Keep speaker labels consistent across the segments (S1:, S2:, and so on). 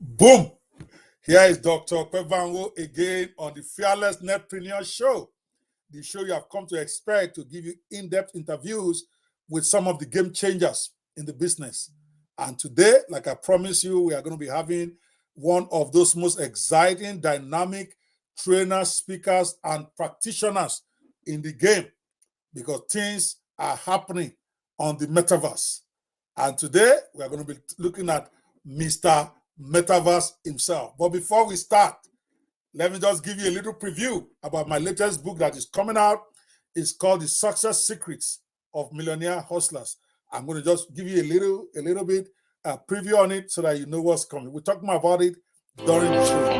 S1: Boom! Here is Dr. Pevanwo again on the Fearless Netpreneur Show, the show you have come to expect to give you in-depth interviews with some of the game changers in the business. And today, like I promised you, we are going to be having one of those most exciting, dynamic trainers, speakers, and practitioners in the game because things are happening on the metaverse. And today, we are going to be looking at Mr. Metaverse himself. But before we start, let me just give you a little preview about my latest book that is coming out. It's called The Success Secrets of Millionaire Hustlers. I'm going to just give you a little bit preview on it so that you know what's coming. We'll talk more about it during the show.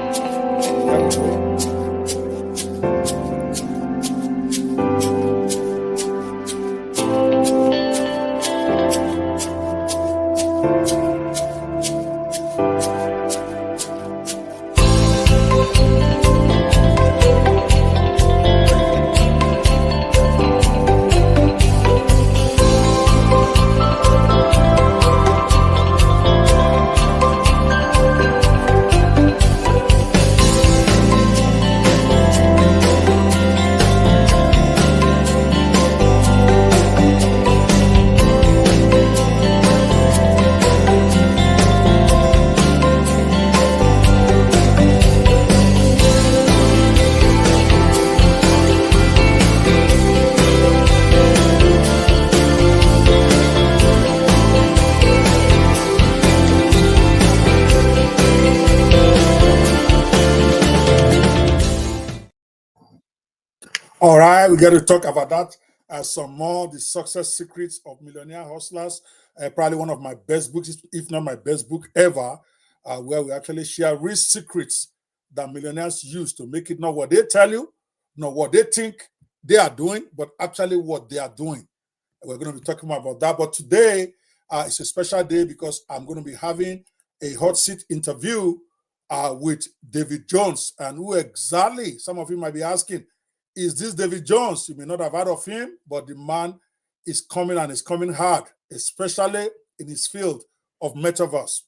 S1: All right, we got to talk about that some more. The Success Secrets of Millionaire Hustlers, probably one of my best books, if not my best book ever, where we actually share real secrets that millionaires use to make it not what they tell you, not what they think they are doing, but actually what they are doing. We're going to be talking about that. But today, it's a special day because I'm going to be having a hot seat interview with David Jones. And who exactly, some of you might be asking, is this David Jones? You may not have heard of him, but the man is coming and is coming hard, especially in his field of metaverse.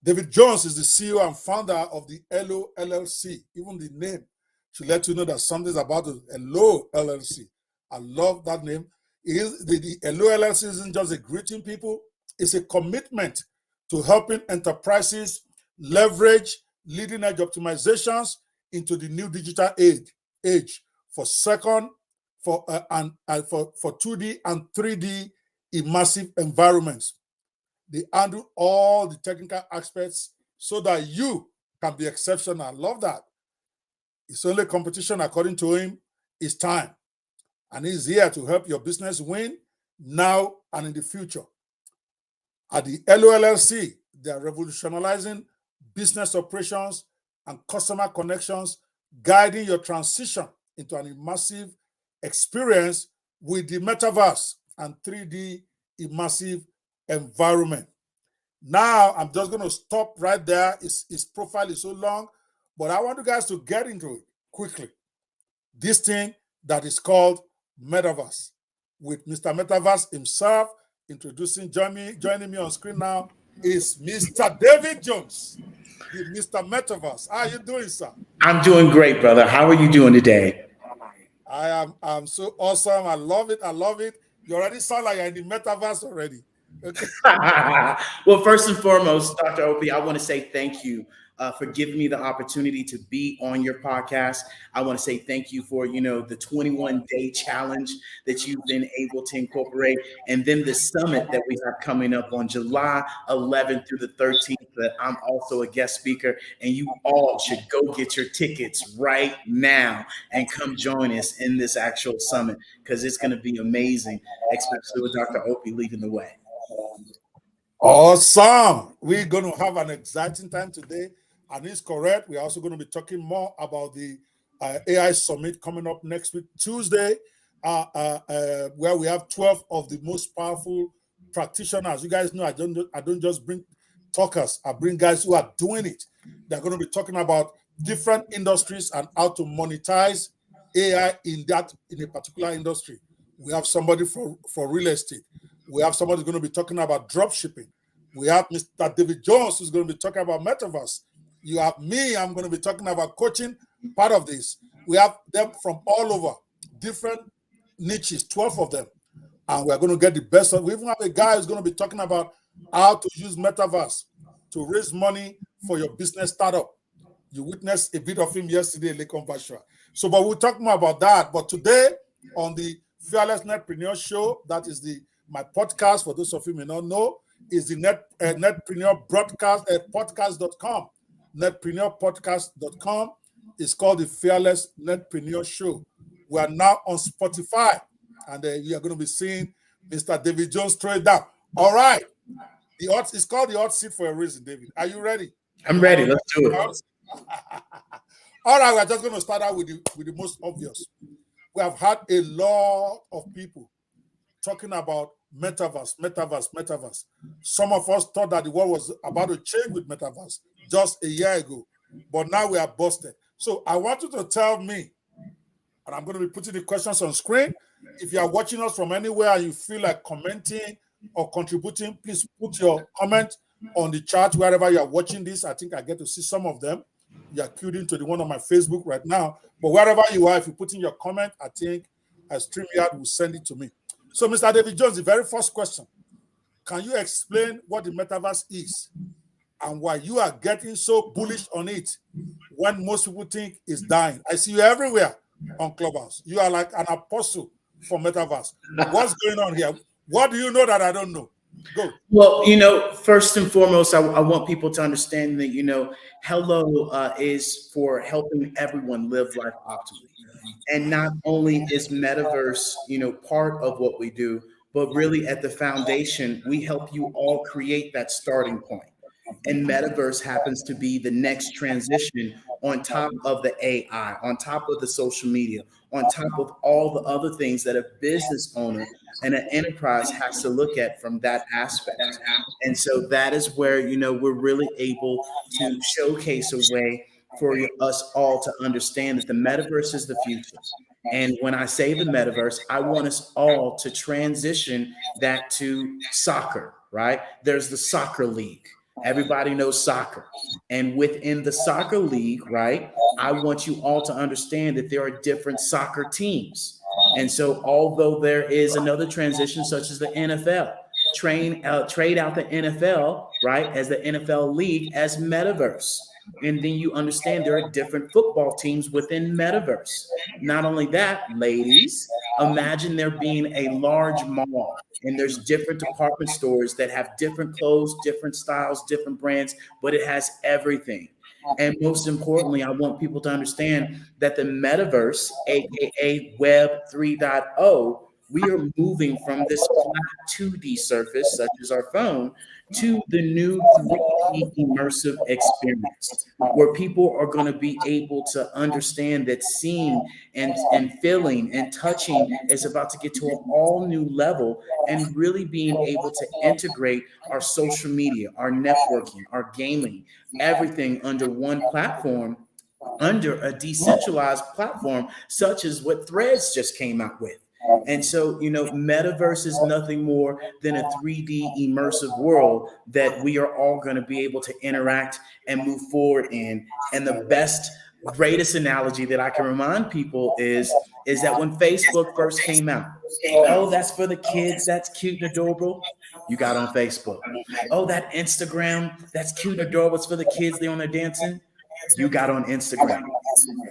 S1: David Jones is the CEO and founder of the Hello LLC. Even the name should let you know that something's about the Hello LLC. I love that name. The Hello LLC isn't just a greeting people, it's a commitment to helping enterprises leverage leading edge optimizations into the new digital age. For 2D and 3D immersive environments. They handle all the technical aspects so that you can be exceptional. I love that. It's only competition, according to him, is time. And he's here to help your business win now and in the future. At the LOLLC, they are revolutionizing business operations and customer connections, guiding your transition into an immersive experience with the metaverse and 3D immersive environment. Now, I'm just going to stop right there. His profile is so long, but I want you guys to get into it quickly. This thing that is called metaverse, with Mr. Metaverse himself joining me on screen now is Mr. David Jones, the Mr. Metaverse. How are you doing, sir?
S2: I'm doing great, brother. How are you doing today?
S1: I'm so awesome. I love it. You already sound like you're in the metaverse already. Okay.
S2: Well, first and foremost, Dr. Opie, I want to say thank you for giving me the opportunity to be on your podcast. I want to say thank you for, the 21-day challenge that you've been able to incorporate. And then the summit that we have coming up on July 11th through the 13th, that I'm also a guest speaker. And you all should go get your tickets right now and come join us in this actual summit, because it's going to be amazing, especially with Dr. Opie leading the way.
S1: Awesome. We're going to have an exciting time today. And it's correct. We're also going to be talking more about the AI Summit coming up next week, Tuesday, where we have 12 of the most powerful practitioners. You guys know I don't just bring talkers. I bring guys who are doing it. They're going to be talking about different industries and how to monetize AI in a particular industry. We have somebody for real estate. We have somebody who's going to be talking about drop shipping. We have Mr. David Jones, who's going to be talking about metaverse. You have me, I'm going to be talking about coaching, part of this. We have them from all over, different niches, 12 of them. And we're going to get the best of. We even have a guy who's going to be talking about how to use metaverse to raise money for your business startup. You witnessed a bit of him yesterday, Lekon Bashra. So, but we'll talk more about that. But today, on the Fearless Netpreneur Show, that is my podcast, for those of you who may not know, is the Netpreneur Broadcast, podcast.com. Netpreneurpodcast.com. It's called the Fearless Netpreneur Show. We are now on Spotify, and we are going to be seeing Mr. David Jones throw it down. All right. It's called the Hotseat for a reason, David. Are you ready?
S2: I'm ready. Let's do it.
S1: All right, we're just going to start out with the most obvious. We have had a lot of people talking about metaverse. Some of us thought that the world was about to change with metaverse just a year ago, but now we are busted. So I want you to tell me, and I'm going to be putting the questions on screen. If you are watching us from anywhere and you feel like commenting or contributing, please put your comment on the chat wherever you are watching this. I think I get to see some of them. You are queued into the one on my Facebook right now. But wherever you are, if you put in your comment, I think StreamYard will send it to me. So, Mr. David Jones, the very first question. Can you explain what the metaverse is and why you are getting so bullish on it when most people think it's dying? I see you everywhere on Clubhouse. You are like an apostle for metaverse. What's going on here? What do you know that I don't know? Go.
S2: Well, first and foremost, I want people to understand that, Hello is for helping everyone live life optimally. And not only is metaverse, part of what we do, but really at the foundation, we help you all create that starting point. And metaverse happens to be the next transition on top of the AI, on top of the social media, on top of all the other things that a business owner and an enterprise has to look at from that aspect. And so that is where, we're really able to showcase a way for us all to understand that the metaverse is the future. And when I say the metaverse, I want us all to transition that to soccer, right? There's the soccer league. Everybody knows soccer. And within the soccer league, right, I want you all to understand that there are different soccer teams. And so although there is another transition such as the NFL, trade out the NFL, right, as the NFL league as metaverse. And then you understand there are different football teams within metaverse. Not only that, ladies, imagine there being a large mall and there's different department stores that have different clothes, different styles, different brands, but it has everything. And most importantly, I want people to understand that the metaverse, aka Web 3.0, we are moving from this flat 2D surface, such as our phone, to the new 3D immersive experience, where people are going to be able to understand that seeing and feeling and touching is about to get to an all new level, and really being able to integrate our social media, our networking, our gaming, everything under one platform, under a decentralized platform, such as what Threads just came out with. And so, metaverse is nothing more than a 3D immersive world that we are all going to be able to interact and move forward in. And the greatest analogy that I can remind people is that when Facebook first came out, oh, that's for the kids, that's cute and adorable, you got on Facebook. Oh, that Instagram, that's cute and adorable, it's for the kids, they're on there dancing, you got on Instagram.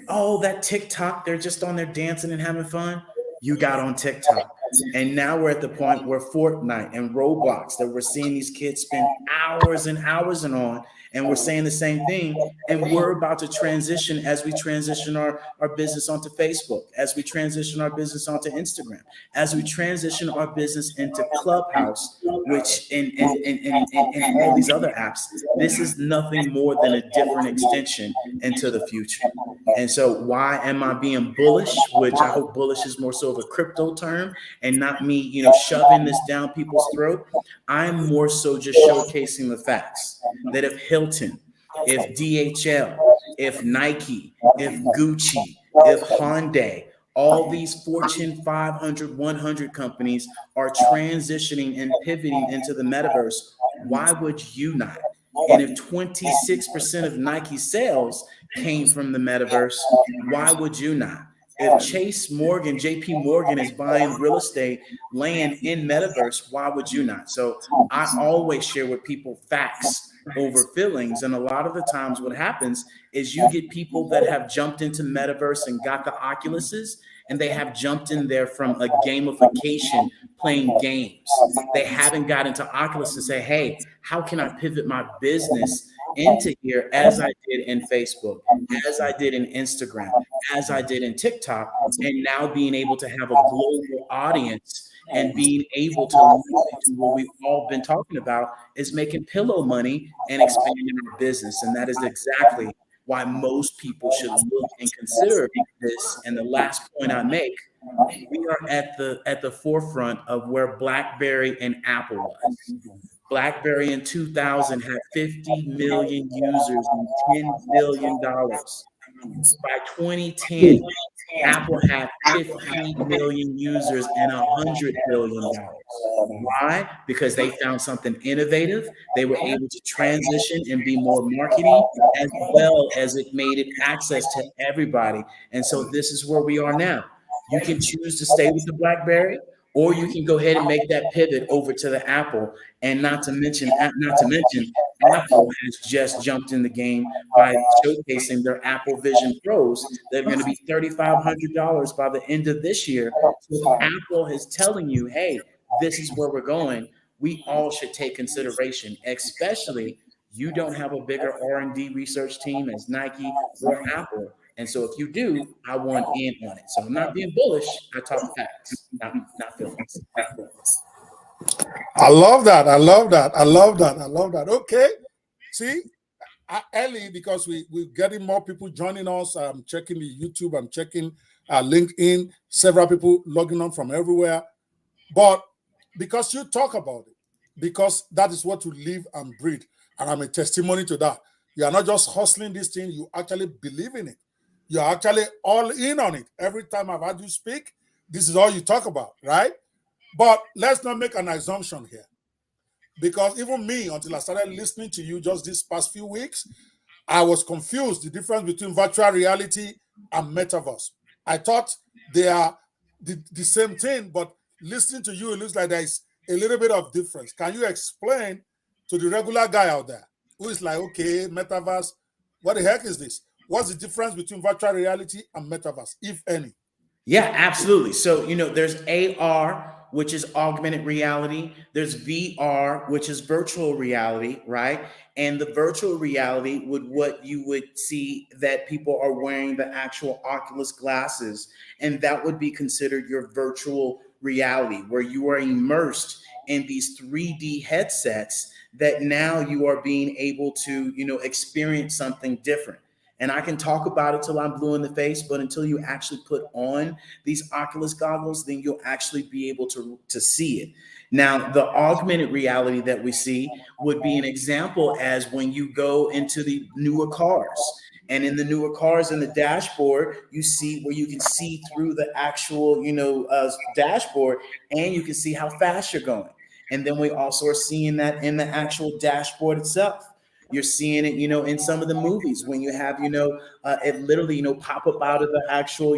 S2: Oh, that TikTok, they're just on there dancing and having fun, you got on TikTok. And now we're at the point where Fortnite and Roblox, that we're seeing these kids spend hours and hours on, and we're saying the same thing. And we're about to transition as we transition our business onto Facebook, as we transition our business onto Instagram, as we transition our business into Clubhouse, which and all these other apps. This is nothing more than a different extension into the future. And so why am I being bullish? Which I hope bullish is more so of a crypto term and not me, shoving this down people's throat. I'm more so just showcasing the facts that if Hilton, if DHL, if Nike, if Gucci, if Hyundai, all these Fortune 500, 100 companies are transitioning and pivoting into the metaverse, why would you not? And if 26% of Nike's sales came from the metaverse, why would you not? If Chase Morgan, JP Morgan is buying real estate land in metaverse, why would you not? So I always share with people facts over feelings. And a lot of the times what happens is you get people that have jumped into metaverse and got the Oculuses, and they have jumped in there from a gamification playing games. They haven't got into Oculus to say, hey, how can I pivot my business into here as I did in Facebook, as I did in Instagram, as I did in TikTok, and now being able to have a global audience and being able to do what we've all been talking about is making pillow money and expanding our business. And that is exactly why most people should look and consider this. And the last point I make, we are at the forefront of where BlackBerry and Apple was. BlackBerry in 2000 had 50 million users and $10 billion. By 2010, Apple had 50 million users and $100 billion. Why? Because they found something innovative. They were able to transition and be more marketing, as well as it made it access to everybody. And so this is where we are now. You can choose to stay with the BlackBerry, or you can go ahead and make that pivot over to the Apple. And not to mention, Apple has just jumped in the game by showcasing their Apple Vision Pros. They're going to be $3,500 by the end of this year. So Apple is telling you, hey, this is where we're going. We all should take consideration, especially you don't have a bigger R&D research team as Nike or Apple. And so if you do, I want in on it. So I'm not being bullish. I talk facts, not feelings.
S1: I love that. I love that. I love that. I love that. Okay. See, Ellie, because we're getting more people joining us. I'm checking the YouTube. I'm checking LinkedIn. Several people logging on from everywhere. But because you talk about it, because that is what you live and breathe. And I'm a testimony to that. You are not just hustling this thing. You actually believe in it. You're actually all in on it. Every time I've had you speak, this is all you talk about, right? But let's not make an assumption here. Because even me, until I started listening to you just these past few weeks, I was confused the difference between virtual reality and metaverse. I thought they are the same thing, but listening to you, it looks like there is a little bit of difference. Can you explain to the regular guy out there who is like, okay, metaverse, what the heck is this? What's the difference between virtual reality and metaverse, if any?
S2: Yeah, absolutely. So, there's AR, which is augmented reality. There's VR, which is virtual reality, right? And the virtual reality would what you would see that people are wearing the actual Oculus glasses. And that would be considered your virtual reality, where you are immersed in these 3D headsets that now you are being able to, experience something different. And I can talk about it till I'm blue in the face, but until you actually put on these Oculus goggles, then you'll actually be able to see it. Now, the augmented reality that we see would be an example as when you go into the newer cars. And in the newer cars in the dashboard, you see where you can see through the actual, dashboard, and you can see how fast you're going. And then we also are seeing that in the actual dashboard itself. You're seeing it, in some of the movies when you have, it literally, pop up out of the actual,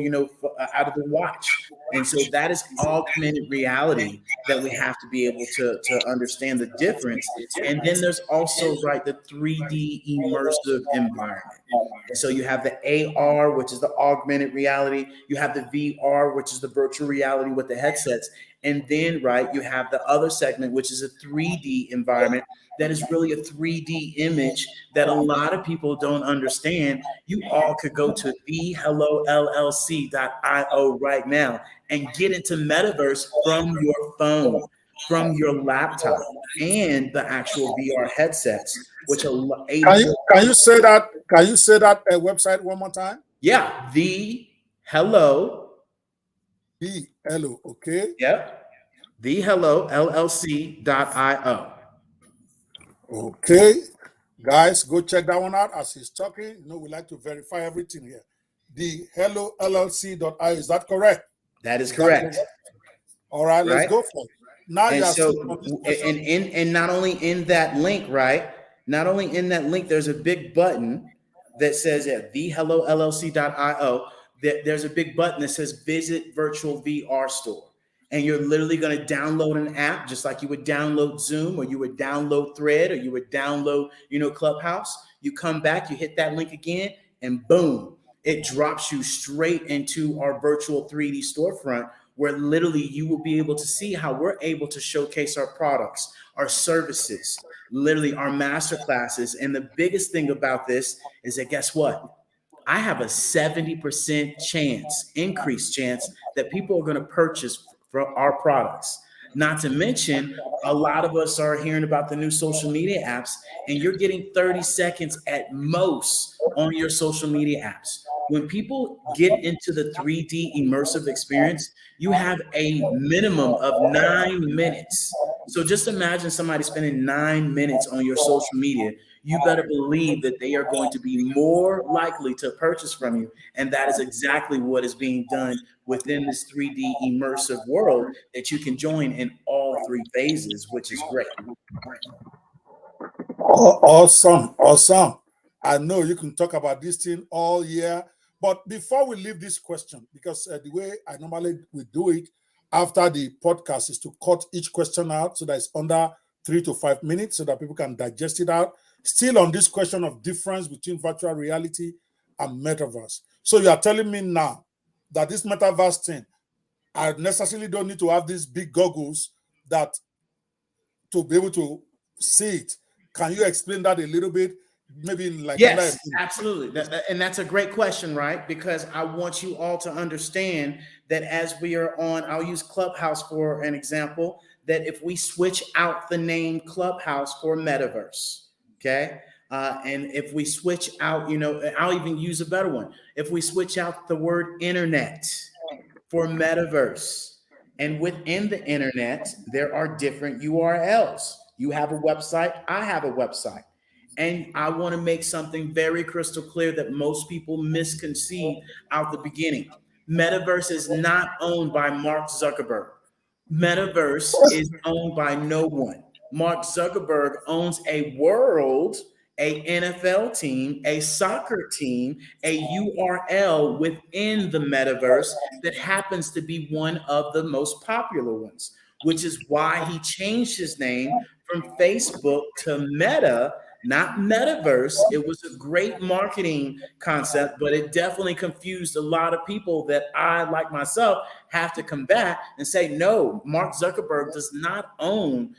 S2: out of the watch. And so that is augmented reality that we have to be able to understand the difference. And then there's also, right, the 3D immersive environment. And so you have the AR, which is the augmented reality. You have the VR, which is the virtual reality with the headsets. And then, right, you have the other segment, which is a 3D environment that is really a 3D image that a lot of people don't understand. You all could go to thehellollc.io right now and get into metaverse from your phone, from your laptop, and the actual VR headsets, which are
S1: Can you say that? Can you say that website one more time?
S2: Yeah, thehello.
S1: Okay.
S2: Yep. thehellollc.io.
S1: Okay. Guys, go check that one out as he's talking. We like to verify everything here. thehellollc.io. Is that correct?
S2: That is correct.
S1: All right, let's go for it. Now
S2: And
S1: you are
S2: so,
S1: still on this question.
S2: and not only in that link, right? Not only in that link, there's a big button that says at thehellollc.io. There's a big button that says visit virtual VR store. And you're literally going to download an app just like you would download Zoom, or you would download Thread, or you would download, Clubhouse. You come back, you hit that link again, and boom, it drops you straight into our virtual 3D storefront, where literally you will be able to see how we're able to showcase our products, our services, literally our master classes. And the biggest thing about this is that, guess what? I have a 70% chance, increased chance, that people are going to purchase from our products. Not to mention, a lot of us are hearing about the new social media apps, and you're getting 30 seconds at most on your social media apps. When people get into the 3D immersive experience, you have a minimum of 9 minutes. So just imagine somebody spending 9 minutes on your social media. You better believe that they are going to be more likely to purchase from you. And that is exactly what is being done within this 3D immersive world that you can join in all three phases, which is great.
S1: Awesome. Awesome. I know you can talk about this thing all year. But before we leave this question, because the way I normally would do it after the podcast is to cut each question out so that it's under 3 to 5 minutes so that people can digest it out. Still on this question of difference between virtual reality and metaverse. So you are telling me now that this metaverse thing, I necessarily don't need to have these big goggles that to be able to see it. Can you explain that a little bit? Maybe like
S2: yes, absolutely. And that's a great question, right? Because I want you all to understand that as we are on, I'll use Clubhouse for an example, that if we switch out the name Clubhouse for Metaverse, okay? And if we switch out, I'll even use a better one. If we switch out the word internet for Metaverse, and within the internet, there are different URLs. You have a website, I have a website. And I want to make something very crystal clear that most people misconceive out the beginning. Metaverse is not owned by Mark Zuckerberg. Metaverse is owned by no one. Mark Zuckerberg owns a world, a NFL team, a soccer team, a URL within the metaverse that happens to be one of the most popular ones, which is why he changed his name from Facebook to Meta, not Metaverse. It was a great marketing concept, but it definitely confused a lot of people that I, like myself, have to combat and say, no, Mark Zuckerberg does not own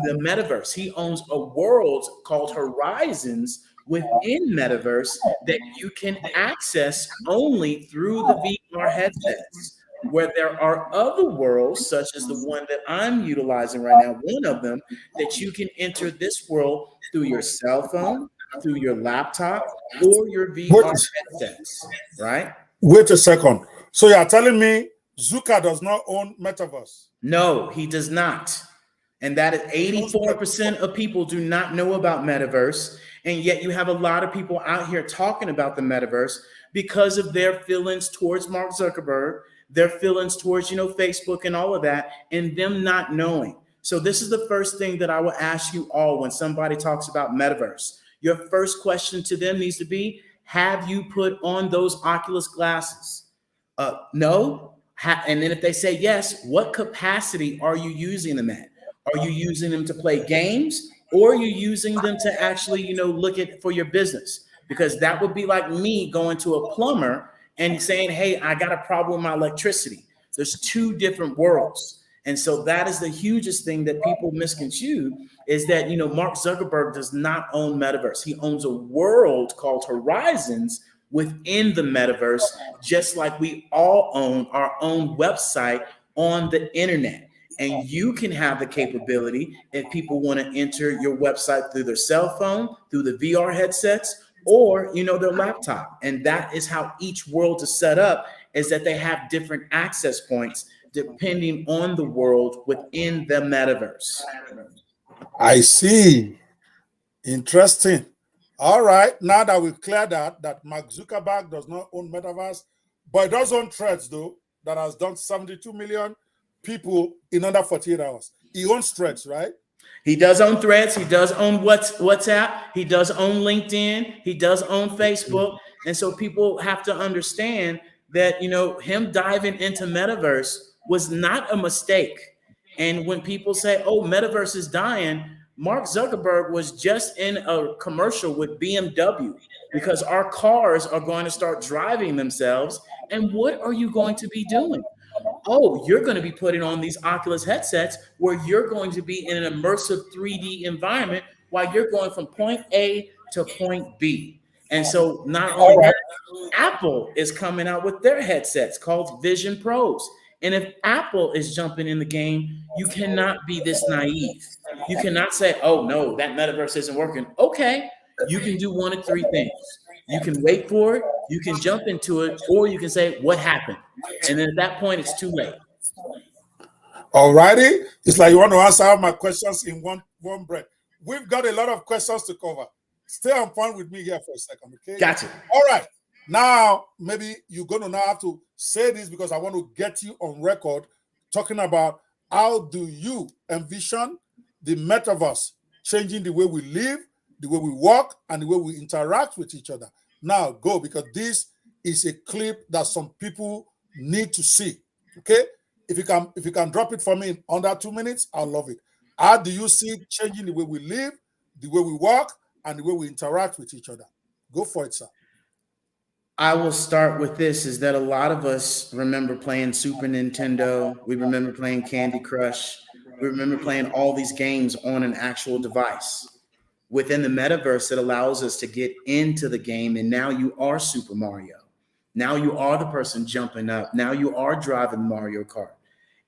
S2: the metaverse. He owns a world called Horizons within metaverse that you can access only through the VR headsets, where there are other worlds, such as the one that I'm utilizing right now, one of them, that you can enter this world through your cell phone, through your laptop, or your VR headsets, right?
S1: Wait a second. So you are telling me Zuka does not own metaverse?
S2: No, he does not. And that is 84% of people do not know about metaverse. And yet you have a lot of people out here talking about the metaverse because of their feelings towards Mark Zuckerberg, their feelings towards, Facebook and all of that, and them not knowing. So this is the first thing that I will ask you all when somebody talks about metaverse. Your first question to them needs to be, have you put on those Oculus glasses? No. And then if they say yes, what capacity are you using them at? Are you using them to play games, or are you using them to actually, look at for your business? Because that would be like me going to a plumber and saying, hey, I got a problem with my electricity. There's two different worlds. And so that is the hugest thing that people misconstrue, is that, Mark Zuckerberg does not own metaverse. He owns a world called Horizons within the metaverse, just like we all own our own website on the internet. And you can have the capability, if people want to enter your website through their cell phone, through the VR headsets, or their laptop. And that is how each world is set up, is that they have different access points depending on the world within the metaverse.
S1: I see. Interesting. All right. Now that we've cleared that Mark Zuckerberg does not own metaverse, but it does own Threads, though, that has done 72 million people in under 48 hours. He owns Threads, right?
S2: He does own Threads. He does own WhatsApp. He does own LinkedIn. He does own Facebook. And so people have to understand that, him diving into metaverse was not a mistake. And when people say, oh, metaverse is dying, Mark Zuckerberg was just in a commercial with BMW because our cars are going to start driving themselves. And what are you going to be doing? Oh, you're going to be putting on these Oculus headsets where you're going to be in an immersive 3D environment while you're going from point A to point B. And so not only that, Apple is coming out with their headsets called Vision Pros. And if Apple is jumping in the game, you cannot be this naive. You cannot say, oh, no, that metaverse isn't working. Okay, you can do one of three things. You can wait for it, you can jump into it, or you can say, what happened? And then at that point, it's too late.
S1: All righty. It's like you want to answer all my questions in one breath. We've got a lot of questions to cover. Stay on point with me here for a second, okay?
S2: Gotcha.
S1: All right. Now, maybe you're going to now have to say this because I want to get you on record talking about how do you envision the metaverse changing the way we live, the way we work, and the way we interact with each other. Now, go, because this is a clip that some people need to see, okay? If you can drop it for me in under 2 minutes, I'll love it. How do you see it changing the way we live, the way we work, and the way we interact with each other? Go for it, sir.
S2: I will start with this, is that a lot of us remember playing Super Nintendo. We remember playing Candy Crush. We remember playing all these games on an actual device. Within the metaverse, it allows us to get into the game, and now you are Super Mario. Now you are the person jumping up. Now you are driving Mario Kart.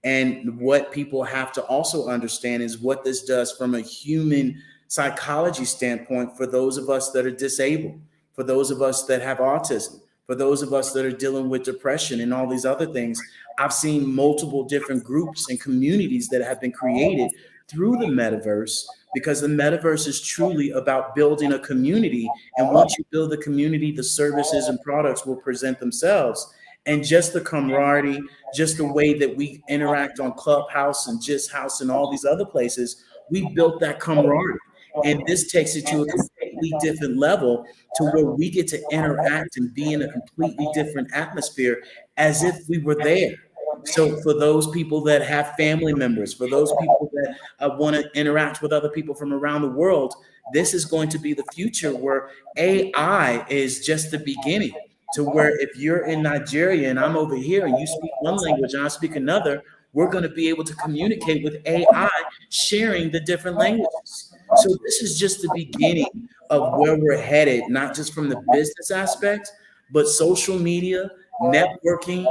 S2: And what people have to also understand is what this does from a human psychology standpoint for those of us that are disabled, for those of us that have autism, for those of us that are dealing with depression and all these other things. I've seen multiple different groups and communities that have been created through the metaverse, because the metaverse is truly about building a community. And once you build the community, the services and products will present themselves. And just the camaraderie, just the way that we interact on Clubhouse and Just House and all these other places, we built that camaraderie. And this takes it to a completely different level, to where we get to interact and be in a completely different atmosphere as if we were there. So for those people that have family members, for those people that want to interact with other people from around the world, this is going to be the future, where AI is just the beginning, to where if you're in Nigeria and I'm over here and you speak one language and I speak another, we're going to be able to communicate with AI, sharing the different languages. So this is just the beginning of where we're headed, not just from the business aspect, but social media, networking,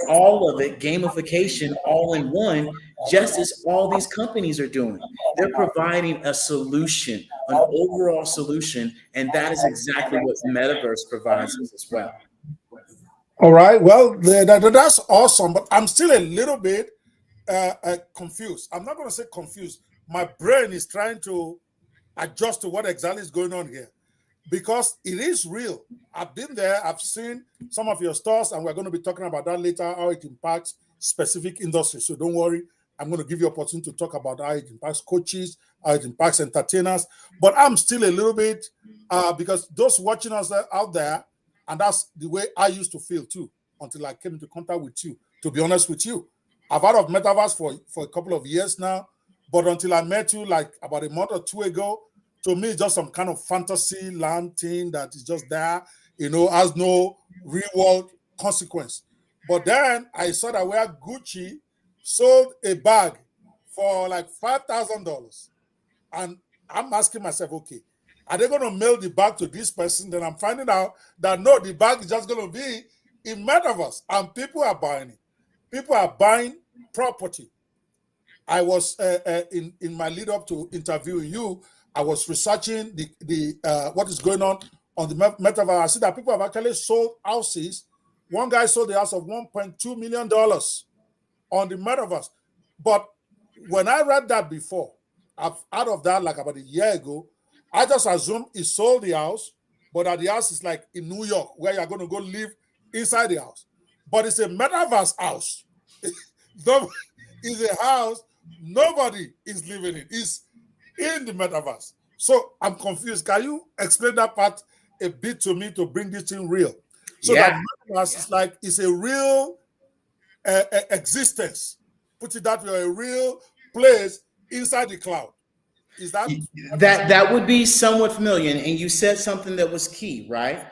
S2: all of it, gamification, all in one, just as all these companies are doing. They're providing a solution, an overall solution, and that is exactly what Metaverse provides us as well.
S1: All right. Well, that's awesome, but I'm still a little bit confused. I'm not going to say confused. My brain is trying to adjust to what exactly is going on here, because it is real. I've been there. I've seen some of your stores, and we're going to be talking about that later, how it impacts specific industries. So don't worry. I'm going to give you opportunity to talk about how it impacts coaches, how it impacts entertainers. But I'm still a little bit, because those watching us out there, and that's the way I used to feel too, until I came into contact with you, to be honest with you. I've heard of Metaverse for a couple of years now, but until I met you like about a month or two ago, to me, it's just some kind of fantasy land thing that is just there, has no real world consequence. But then I saw that where Gucci sold a bag for like $5,000. And I'm asking myself, okay, are they going to mail the bag to this person? Then I'm finding out that no, the bag is just going to be in Metaverse, and people are buying it. People are buying property. I was in my lead up to interviewing you, I was researching the what is going on the Metaverse. I see that people have actually sold houses. One guy sold the house of $1.2 million on the Metaverse. But when I read that before, out of that, like about a year ago, I just assumed he sold the house, but that the house is like in New York, where you're going to go live inside the house. But it's a Metaverse house. It's a house Nobody is living it. It's in the metaverse. So I'm confused. Can you explain that part a bit to me to bring this thing real? So that
S2: Yeah.
S1: metaverse is like it's a real existence. Put it that way, a real place inside the cloud. Is that what you're saying?
S2: That would be somewhat familiar. And you said something that was key, right?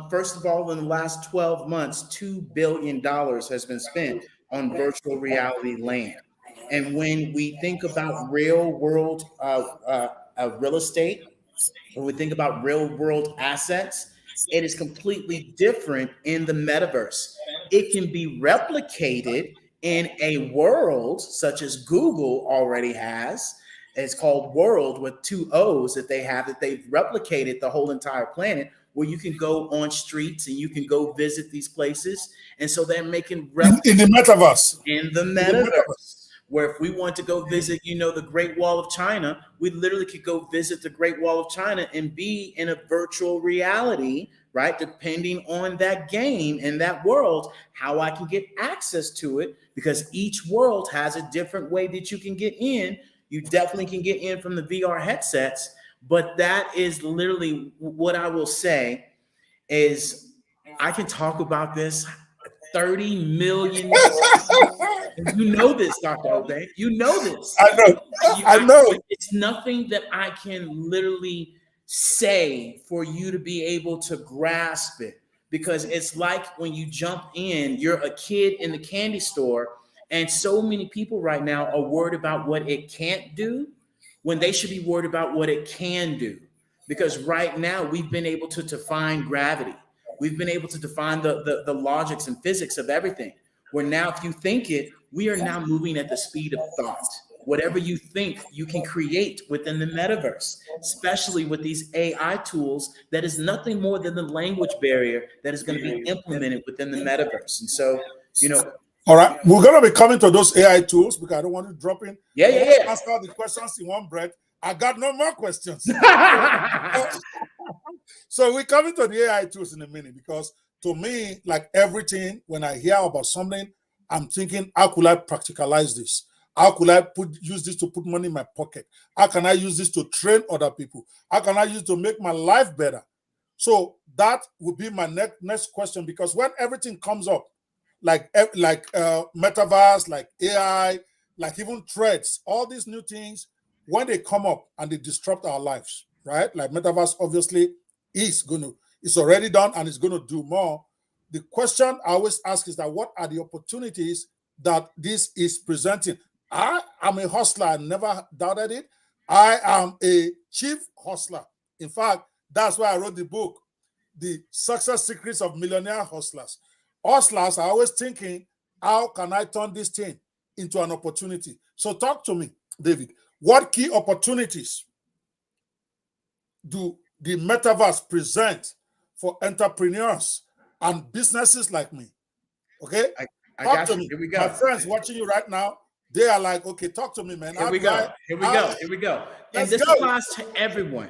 S2: First of all, in the last 12 months, $2 billion has been spent on virtual reality land. And when we think about real world real estate, when we think about real world assets, it is completely different in the metaverse. It can be replicated in a world such as Google already has. It's called World with two O's that they have, that they've replicated the whole entire planet, where you can go on streets and you can go visit these places. And so they're making
S1: In the metaverse.
S2: in the
S1: In the metaverse.
S2: metaverse, where if we want to go visit, the Great Wall of China, we literally could go visit the Great Wall of China and be in a virtual reality, right? Depending on that game and that world, how I can get access to it, because each world has a different way that you can get in. You definitely can get in from the VR headsets, but that is literally what I will say is I can talk about this 30 million. You know this, Dr. Obey. You know this.
S1: I know. I know.
S2: It's nothing that I can literally say for you to be able to grasp it, because it's like when you jump in, you're a kid in the candy store, and so many people right now are worried about what it can't do when they should be worried about what it can do. Because right now we've been able to define gravity. We've been able to define the logics and physics of everything. Where now, if you think it, we are now moving at the speed of thought. Whatever you think, you can create within the metaverse, especially with these AI tools. That is nothing more than the language barrier that is going to be implemented within the metaverse. And so,
S1: all right, we're going to be coming to those AI tools because I don't want to drop in.
S2: Yeah.
S1: Ask all the questions in one breath. I got no more questions. So we're coming to the AI tools in a minute, because to me, like everything, when I hear about something, I'm thinking, how could I practicalize this? How could I use this to put money in my pocket? How can I use this to train other people? How can I use it to make my life better? So that would be my next question, because when everything comes up, like metaverse, like AI, like even threads, all these new things, when they come up and they disrupt our lives, right? Like metaverse obviously it's already done and it's going to do more. The question I always ask is that what are the opportunities that this is presenting? I am a hustler. I never doubted it. I am a chief hustler. In fact, that's why I wrote the book, The Success Secrets of Millionaire Hustlers. Hustlers are always thinking, how can I turn this thing into an opportunity? So talk to me, David. What key opportunities do the metaverse present for entrepreneurs and businesses like me? Okay?
S2: I
S1: talk
S2: got
S1: to
S2: you.
S1: me.
S2: Here we go.
S1: My friends watching you right now, they are like, okay, talk to me, man.
S2: Here we go. And this applies to everyone.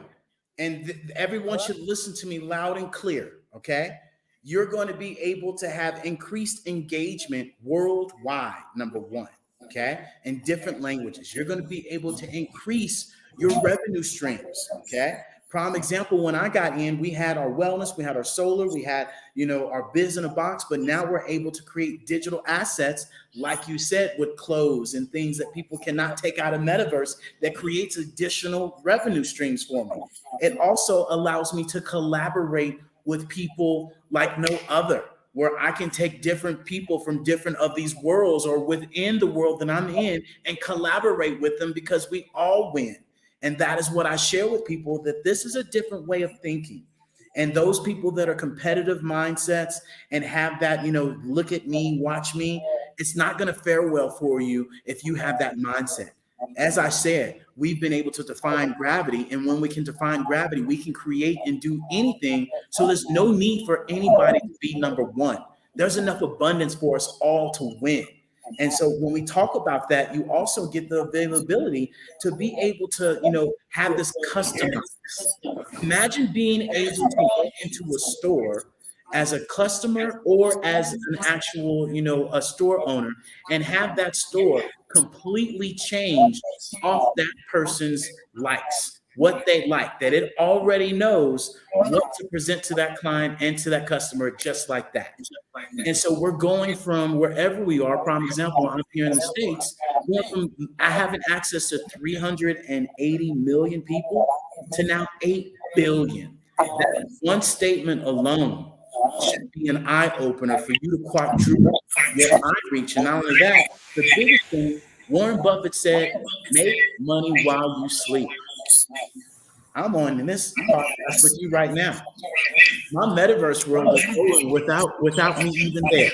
S2: And everyone should listen to me loud and clear, okay? You're going to be able to have increased engagement worldwide, number one, okay? In different languages. You're going to be able to increase your revenue streams, okay? Prime example, when I got in, we had our wellness, we had our solar, we had, our biz in a box, but now we're able to create digital assets, like you said, with clothes and things that people cannot take out of metaverse, that creates additional revenue streams for me. It also allows me to collaborate with people like no other, where I can take different people from different of these worlds or within the world that I'm in and collaborate with them, because we all win. And that is what I share with people, that this is a different way of thinking. And those people that are competitive mindsets and have that, look at me, watch me, it's not going to fare well for you if you have that mindset. As I said, we've been able to define gravity. And when we can define gravity, we can create and do anything. So there's no need for anybody to be number one. There's enough abundance for us all to win. And so when we talk about that, you also get the availability to be able to, have this customized. Imagine being able to go into a store as a customer or as an actual, a store owner, and have that store completely change off that person's likes, what they like, that it already knows what to present to that client and to that customer just like that. And so we're going from wherever we are, prime example, I'm here in the States, going from having access to 380 million people to now 8 billion. That one statement alone should be an eye opener for you to quadruple your eye reach. And not only that, the biggest thing, Warren Buffett said, make money while you sleep. I'm on this podcast with you right now. My metaverse world is going without me even there.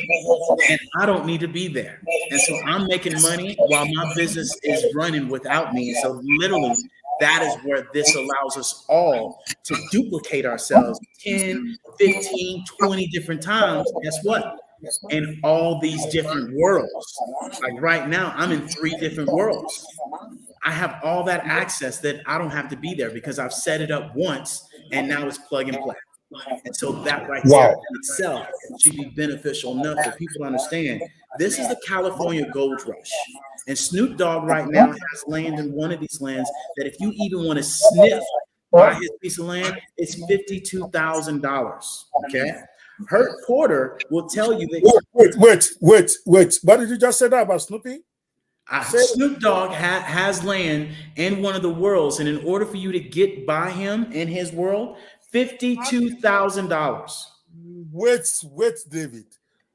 S2: And I don't need to be there. And so I'm making money while my business is running without me. And so literally, that is where this allows us all to duplicate ourselves 10, 15, 20 different times. Guess what? In all these different worlds. Like right now, I'm in 3 different worlds. I have all that access that I don't have to be there because I've set it up once and now it's plug and play. And so that right there in itself should be beneficial enough for people to understand this is the California gold rush. And Snoop Dogg right now has land in one of these lands that if you even want to sniff by his piece of land, it's $52,000. Okay. Hurt Porter will tell you that.
S1: Wait. What did you just say that about Snoopy?
S2: Snoop Dogg has land in one of the worlds, and in order for you to get by him in his world, $52,000.
S1: Wait, David.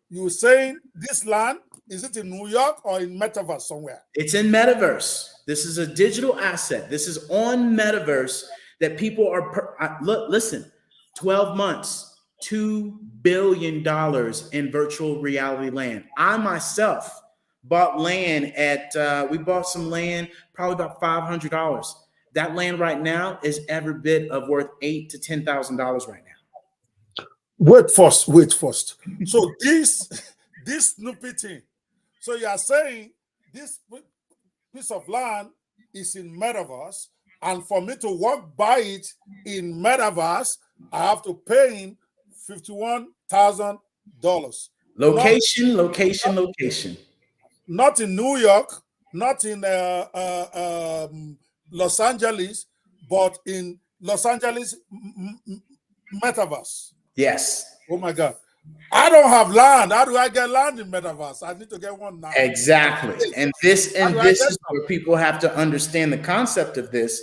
S1: You were saying this land, is it in New York or in Metaverse somewhere?
S2: It's in Metaverse. This is a digital asset. This is on Metaverse that people are. Listen, 12 months, $2 billion in virtual reality land. I myself bought land we bought some land, probably about $500. That land right now is every bit of worth $8,000 to $10,000 right now.
S1: Wait first. So this Snoopy thing. So you are saying this piece of land is in Metaverse, and for me to walk by it in Metaverse, I have to pay him $51,000.
S2: Location.
S1: Not in New York, not in Los Angeles, but in Los Angeles Metaverse.
S2: Yes.
S1: Oh my God. I don't have land. How do I get land in Metaverse? I need to get one now.
S2: Exactly. And this is where people have to understand the concept of this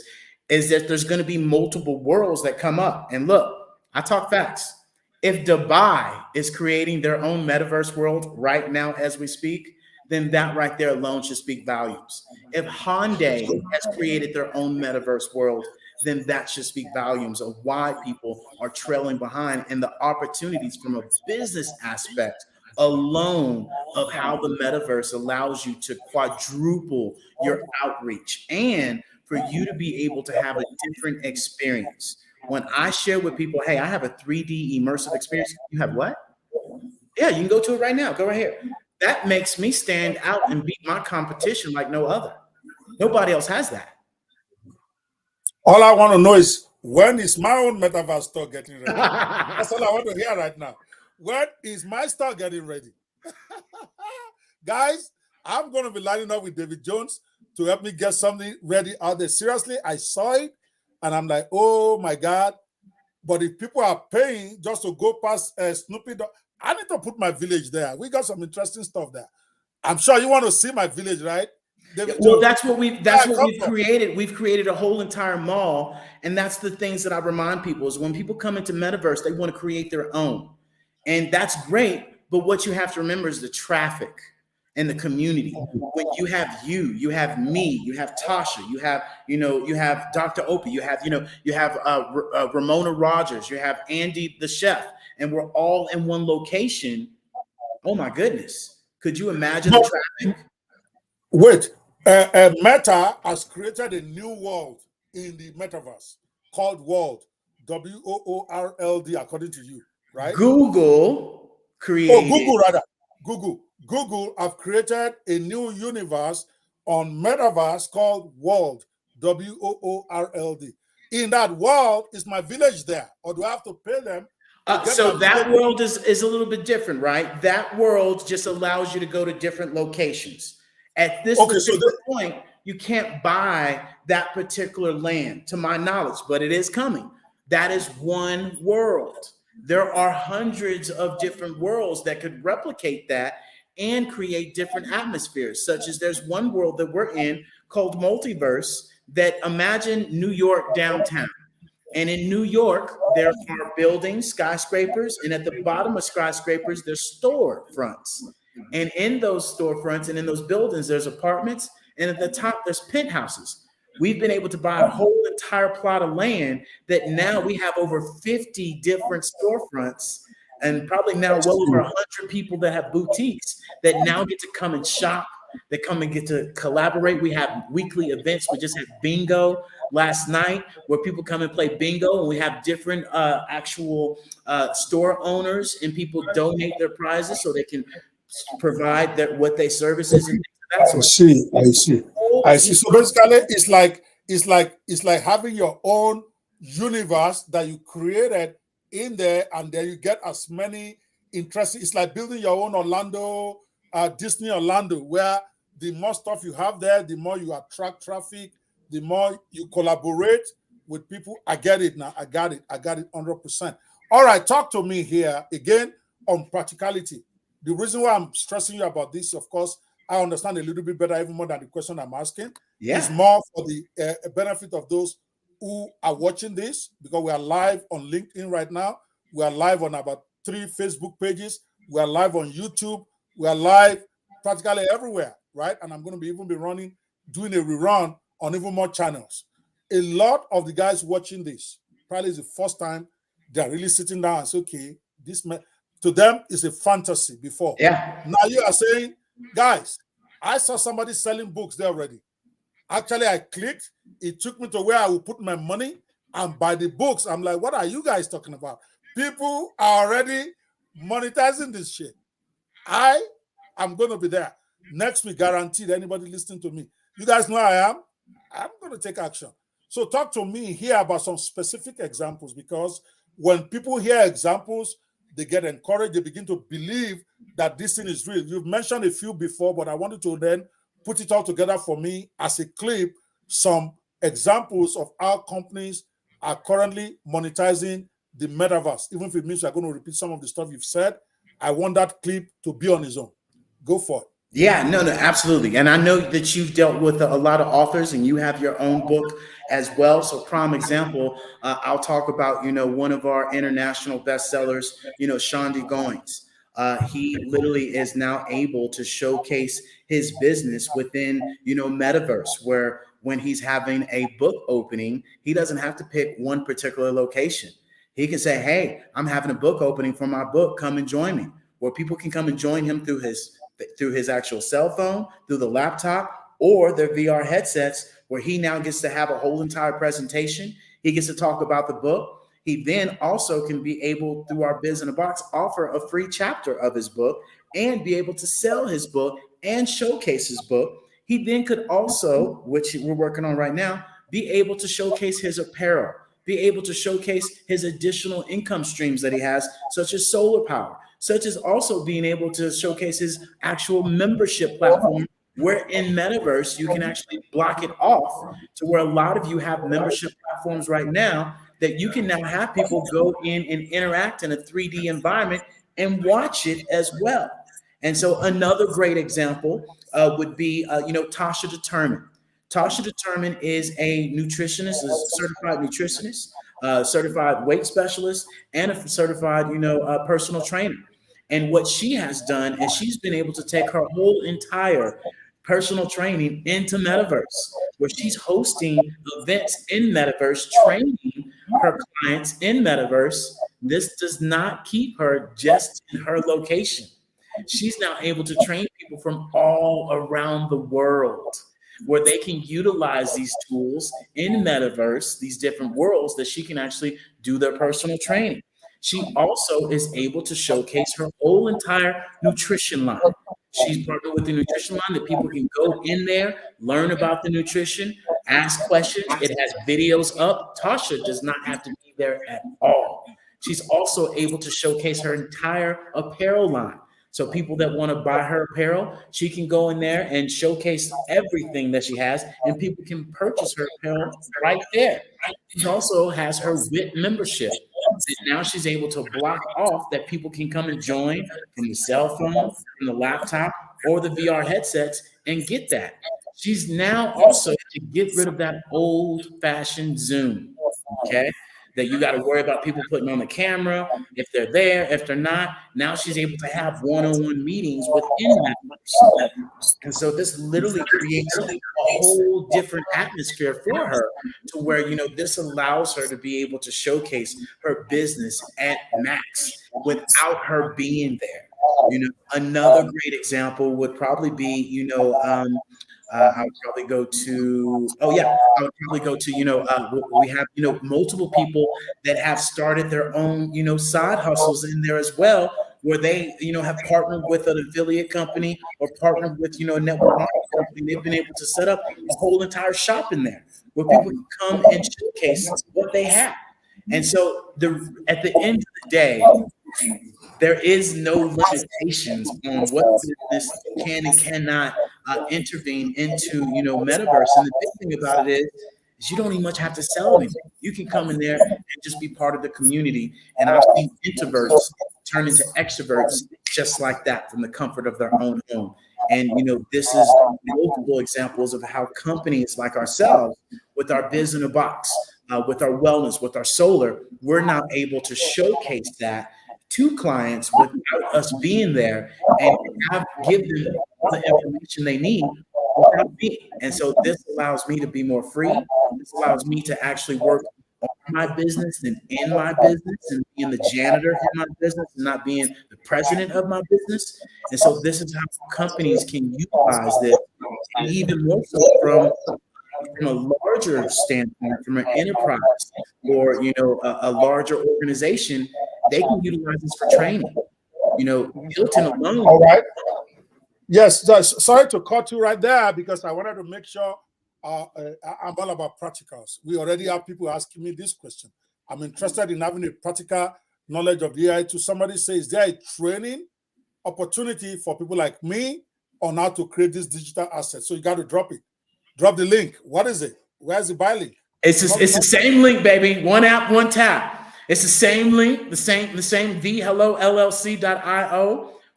S2: is that there's going to be multiple worlds that come up. And look, I talk facts. If Dubai is creating their own metaverse world right now as we speak, then that right there alone should speak volumes. If Hyundai has created their own metaverse world, then that should speak volumes of why people are trailing behind and the opportunities from a business aspect alone of how the metaverse allows you to quadruple your outreach and for you to be able to have a different experience. When I share with people, hey, I have a 3D immersive experience. You have what? Yeah, you can go to it right now. Go right here. That makes me stand out and beat my competition like no other. Nobody else has that.
S1: All I want to know is when is my own metaverse store getting ready? That's all I want to hear right now. When is my store getting ready? Guys, I'm going to be lining up with David Jones to help me get something ready out there. Seriously, I saw it and I'm like, oh my God. But if people are paying just to go past Snoopy, I need to put my village there. We got some interesting stuff there. I'm sure you want to see my village, right?
S2: Well, that's what we've created. We've created a whole entire mall. And that's the things that I remind people is when people come into Metaverse, they want to create their own. And that's great. But what you have to remember is the traffic and the community. When you have me, you have Tasha, you have Dr. Opie, you have Ramona Rogers, you have Andy, the chef, and we're all in one location. Oh my goodness. Could you imagine the traffic?
S1: Wait, Meta has created a new world in the metaverse called World, WOORLD, according to you, right?
S2: Google created.
S1: Google have created a new universe on metaverse called World, WOORLD. In that world, is my village there, or do I have to pay them?
S2: So that world is a little bit different, right? That world just allows you to go to different locations. At this
S1: Okay, so
S2: particular point, you can't buy that particular land, to my knowledge, but it is coming. That is one world. There are hundreds of different worlds that could replicate that and create different atmospheres, such as there's one world that we're in called multiverse, that imagine New York downtown. And in New York, there are buildings, skyscrapers, and at the bottom of skyscrapers, there's storefronts. And in those storefronts and in those buildings, there's apartments, and at the top, there's penthouses. We've been able to buy a whole entire plot of land that now we have over 50 different storefronts, and probably now well over 100 people that have boutiques that now get to come and shop, that come and get to collaborate. We have weekly events. We just had bingo last night where people come and play bingo, and we have different actual store owners, and people donate their prizes so they can provide what they services and things of that sort.
S1: I see. So basically, it's like having your own universe that you created in there, and then you get as many interesting. It's like building your own Orlando, Disney Orlando, where the more stuff you have there, the more you attract traffic, the more you collaborate with people. I get it now. I got it 100%. All right, talk to me here again on practicality. The reason why I'm stressing you about this, of course, I understand a little bit better, even more than the question I'm asking.
S2: Yeah.
S1: It's more for the benefit of those who are watching this, because we are live on LinkedIn right now. We are live on about 3 Facebook pages. We are live on YouTube. We are live practically everywhere, right? And I'm going to even be doing a rerun on even more channels. A lot of the guys watching this probably is the first time they're really sitting down and say, okay, to them is a fantasy before.
S2: Yeah.
S1: Now you are saying, guys, I saw somebody selling books there already. Actually, I clicked. It took me to where I would put my money and buy the books. I'm like, what are you guys talking about? People are already monetizing this shit. I am going to be there next week, guaranteed. Anybody listening to me, you guys know I am. I'm going to take action. So talk to me here about some specific examples, because when people hear examples, they get encouraged. They begin to believe that this thing is real. You've mentioned a few before, but I wanted to then put it all together for me as a clip, some examples of how companies are currently monetizing the metaverse. Even if it means you're going to repeat some of the stuff you've said, I want that clip to be on its own. Go for it.
S2: Yeah, no, absolutely. And I know that you've dealt with a lot of authors and you have your own book as well. So prime example, I'll talk about, one of our international bestsellers, Shondi Goins. He literally is now able to showcase his business within, metaverse, where when he's having a book opening, he doesn't have to pick one particular location. He can say, hey, I'm having a book opening for my book. Come and join me. Where people can come and join him through his actual cell phone, through the laptop, or their VR headsets, where he now gets to have a whole entire presentation. He gets to talk about the book. He then also can be able, through our Biz in a Box, offer a free chapter of his book and be able to sell his book and showcase his book. He then could also, which we're working on right now, be able to showcase his apparel, be able to showcase his additional income streams that he has, such as solar power, such as also being able to showcase his actual membership platform, where in metaverse, you can actually block it off to where a lot of you have membership platforms right now that you can now have people go in and interact in a 3D environment and watch it as well. And so another great example would be, Tasha Determined. Tasha Determined is a nutritionist, a certified nutritionist, certified weight specialist, and a certified, personal trainer. And what she has done is she's been able to take her whole entire personal training into metaverse, where she's hosting events in metaverse, training her clients in metaverse. This does not keep her just in her location. She's now able to train people from all around the world, where they can utilize these tools in metaverse, these different worlds, that she can actually do their personal training. She also is able to showcase her whole entire nutrition line. She's partnered with the nutrition line that people can go in there, learn about the nutrition, ask questions. It has videos up. Tasha does not have to be there at all. She's also able to showcase her entire apparel line. So people that want to buy her apparel, she can go in there and showcase everything that she has, and people can purchase her apparel right there. She also has her WIT membership. And now she's able to block off that people can come and join from the cell phone, from the laptop, or the VR headsets and get that. She's now also to get rid of that old-fashioned Zoom, okay? That you got to worry about people putting on the camera, if they're there, if they're not. Now she's able to have one-on-one meetings within that person. And so this literally creates a whole different atmosphere for her, to where, this allows her to be able to showcase her business at max without her being there. Another great example would probably be, I would probably go to, we have, multiple people that have started their own, side hustles in there as well, where they, have partnered with an affiliate company or partnered with, a network marketing company. They've been able to set up a whole entire shop in there where people can come and showcase what they have. And so at the end of the day, there is no limitations on what business can and cannot intervene into, metaverse. And the big thing about it is you don't even much have to sell anything. You can come in there and just be part of the community. And I've seen introverts turn into extroverts just like that from the comfort of their own home. And, this is multiple examples of how companies like ourselves, with our biz in a box, with our wellness, with our solar, we're now able to showcase that to clients without us being there, and give them the information they need without me. And so this allows me to be more free. This allows me to actually work on my business and in my business, and being the janitor in my business and not being the president of my business. And so this is how companies can utilize this, and even more so from a larger standpoint, from an enterprise or a larger organization. They can utilize this for training. Hilton alone.
S1: All right. Yes, sorry to cut you right there, because I wanted to make sure I'm all about practicals. We already have people asking me this question. I'm interested in having a practical knowledge of the AI. To somebody says, is there a training opportunity for people like me on how to create this digital asset? So you got to drop it. Drop the link. What is it? Where's the buy link?
S2: It's the same link, baby. One app, one tap. It's the same link, the same thehellollc.io,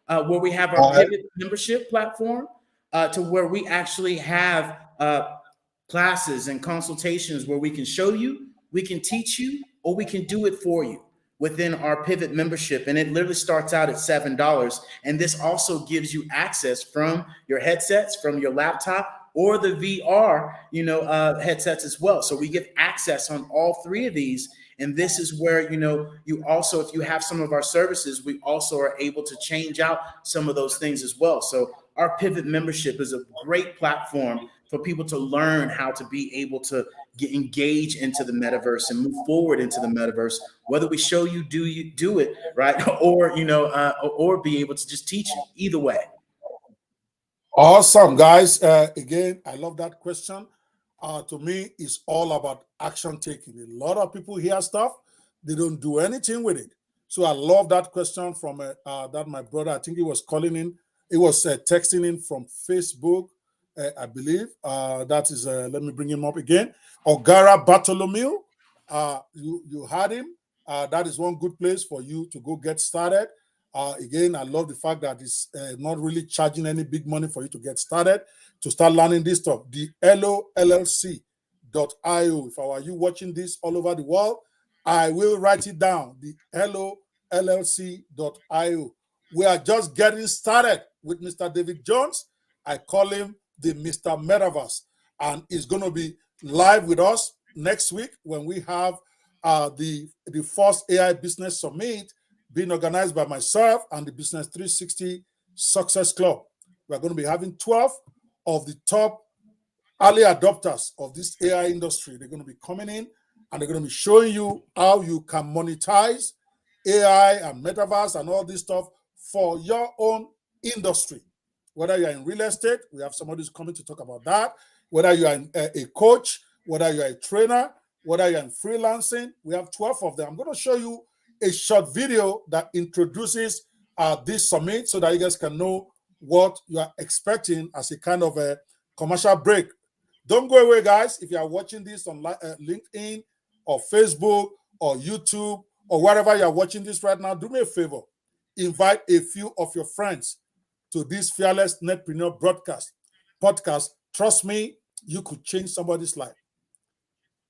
S2: where we have our Pivot membership platform, to where we actually have classes and consultations where we can show you, we can teach you, or we can do it for you within our Pivot membership. And it literally starts out at $7. And this also gives you access from your headsets, from your laptop, or the VR, headsets as well. So we give access on all three of these. And this is where, you also, if you have some of our services, we also are able to change out some of those things as well. So our Pivot membership is a great platform for people to learn how to be able to engage into the metaverse and move forward into the metaverse, whether we show you do it, right? Or, or be able to just teach you. Either way.
S1: Awesome, guys. Again, I love that question. To me, it's all about action taking. A lot of people hear stuff, they don't do anything with it. So I love that question from that my brother, I think he was calling in, he was texting in from Facebook, I believe. That is, let me bring him up again. Ogara Bartholomew, you had him. That is one good place for you to go get started. Again, I love the fact that it's not really charging any big money for you to get started, to start learning this stuff. The LOLLC.io. If I were you watching this all over the world, I will write it down. The LOLLC.io. We are just getting started with Mr. David Jones. I call him the Mr. Metaverse, and he's going to be live with us next week when we have the first AI Business Summit being organized by myself and the Business 360 Success Club. We're going to be having 12 of the top early adopters of this AI industry. They're going to be coming in and they're going to be showing you how you can monetize AI and metaverse and all this stuff for your own industry. Whether you're in real estate, we have somebody who's coming to talk about that. Whether you're a coach, whether you're a trainer, whether you're in freelancing, we have 12 of them. I'm going to show you a short video that introduces this summit so that you guys can know what you are expecting as a kind of a commercial break. Don't go away, guys. If you are watching this on LinkedIn or Facebook or YouTube or wherever you are watching this right now, do me a favor. Invite a few of your friends to this Fearless Netpreneur podcast. Trust me, you could change somebody's life.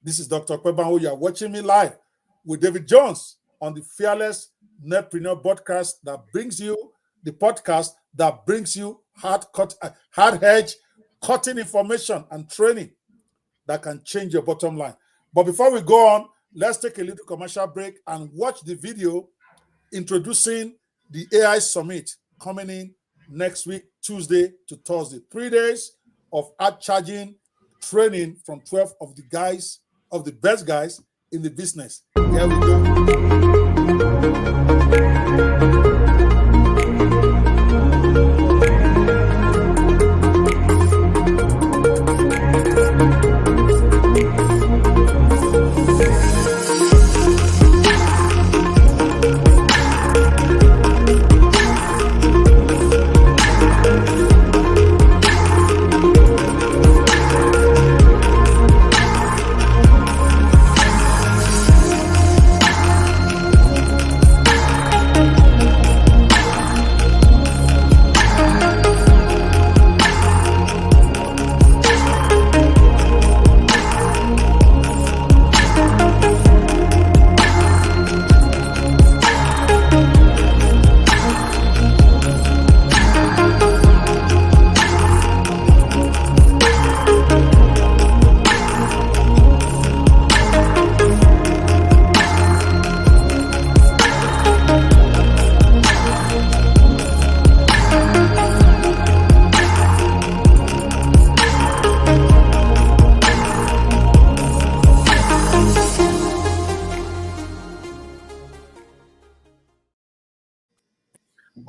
S1: This is Dr. Kwebanwo. You are watching me live with David Jones on the Fearless Netpreneur podcast that brings you hard-edge cutting information and training that can change your bottom line. But before we go on, let's take a little commercial break and watch the video introducing the AI Summit coming in next week, Tuesday to Thursday. 3 days of charging training from 12 of the best guys in the business. Here we go.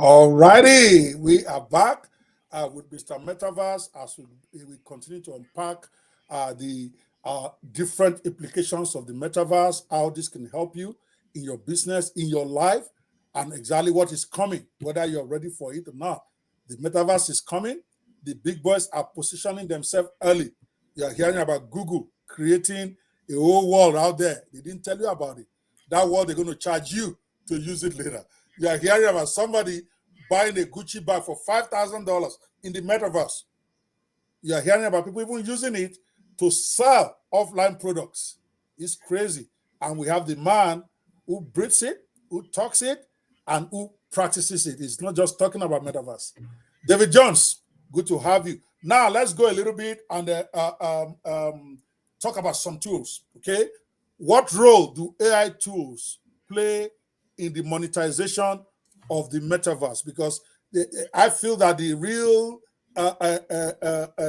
S1: All righty, we are back with Mr. Metaverse as we continue to unpack the different implications of the Metaverse, how this can help you in your business, in your life, and exactly what is coming, whether you're ready for it or not. The Metaverse is coming. The big boys are positioning themselves early. You're hearing about Google creating a whole world out there. They didn't tell you about it. That world, they're going to charge you to use it later. You are hearing about somebody buying a Gucci bag for $5,000 in the Metaverse. You are hearing about people even using it to sell offline products. It's crazy. And we have the man who breathes it, who talks it, and who practices it. It's not just talking about Metaverse. David Jones, good to have you. Now, let's go a little bit and talk about some tools, okay? What role do AI tools play in the monetization of the Metaverse? Because I feel that the real